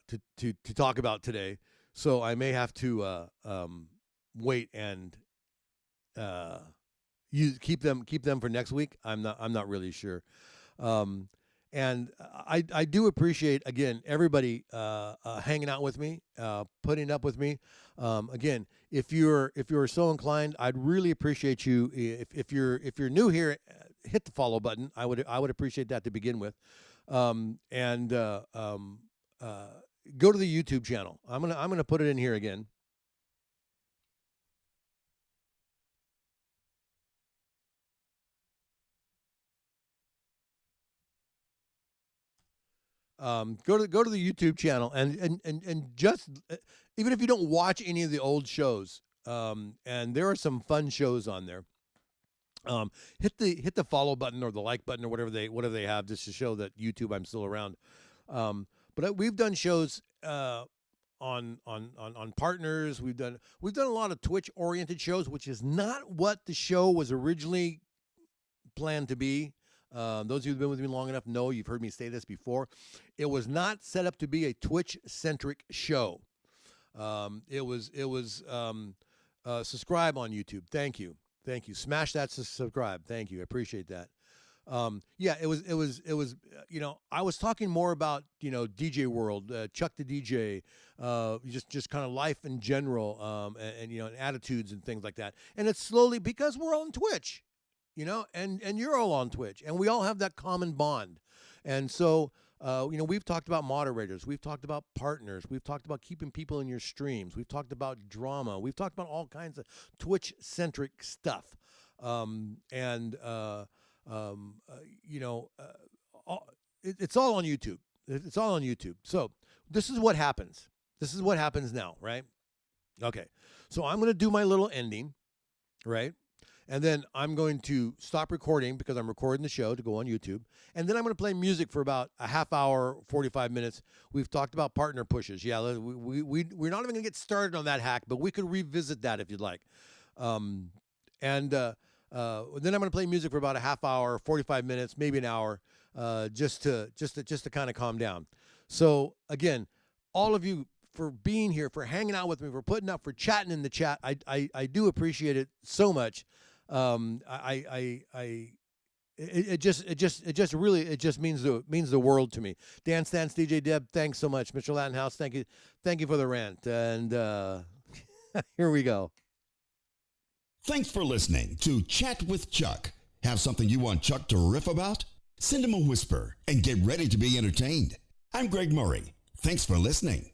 talk about today. So I may have to wait and uh, keep them for next week. I'm not really sure. Um, and I do appreciate, again, everybody hanging out with me, putting up with me. Again, if you're so inclined, I'd really appreciate you if you're new here, hit the follow button. I would appreciate that to begin with, and go to the YouTube channel. I'm gonna put it in here again. Go to the YouTube channel, and just even if you don't watch any of the old shows, and there are some fun shows on there. Hit the follow button or the like button or whatever they have, just to show that YouTube I'm still around. But we've done shows on partners. We've done a lot of Twitch oriented shows, which is not what the show was originally planned to be. Those of you who've been with me long enough know, you've heard me say this before. It was not set up to be a Twitch-centric show. It was subscribe on YouTube. Thank you. Smash that subscribe. Thank you. I appreciate that. Yeah, it was. I was talking more about DJ World, Chuck the DJ, just kind of life in general, and attitudes and things like that. And it's slowly, because we're on Twitch. And you're all on Twitch, and we all have that common bond. And so, we've talked about moderators, we've talked about partners, we've talked about keeping people in your streams, we've talked about drama, we've talked about all kinds of Twitch-centric stuff. It's all on YouTube. It's all on YouTube. So this is what happens. This is what happens now, right? Okay. So I'm going to do my little ending, right? And then I'm going to stop recording because I'm recording the show to go on YouTube. And then I'm going to play music for about a half hour, 45 minutes. We've talked about partner pushes. Yeah, we're not even going to get started on that hack, but we could revisit that if you'd like. Then I'm going to play music for about a half hour, 45 minutes, maybe an hour, just to kind of calm down. So again, all of you for being here, for hanging out with me, for putting up, for chatting in the chat, I do appreciate it so much. It just means the world to me. Dan Stans, DJ Deb, thanks so much. Mr. Lattenhouse, thank you for the rant. And here we go. Thanks for listening to Chat with Chuck. Have something you want Chuck to riff about? Send him a whisper and get ready to be entertained. I'm Greg Murray. Thanks for listening.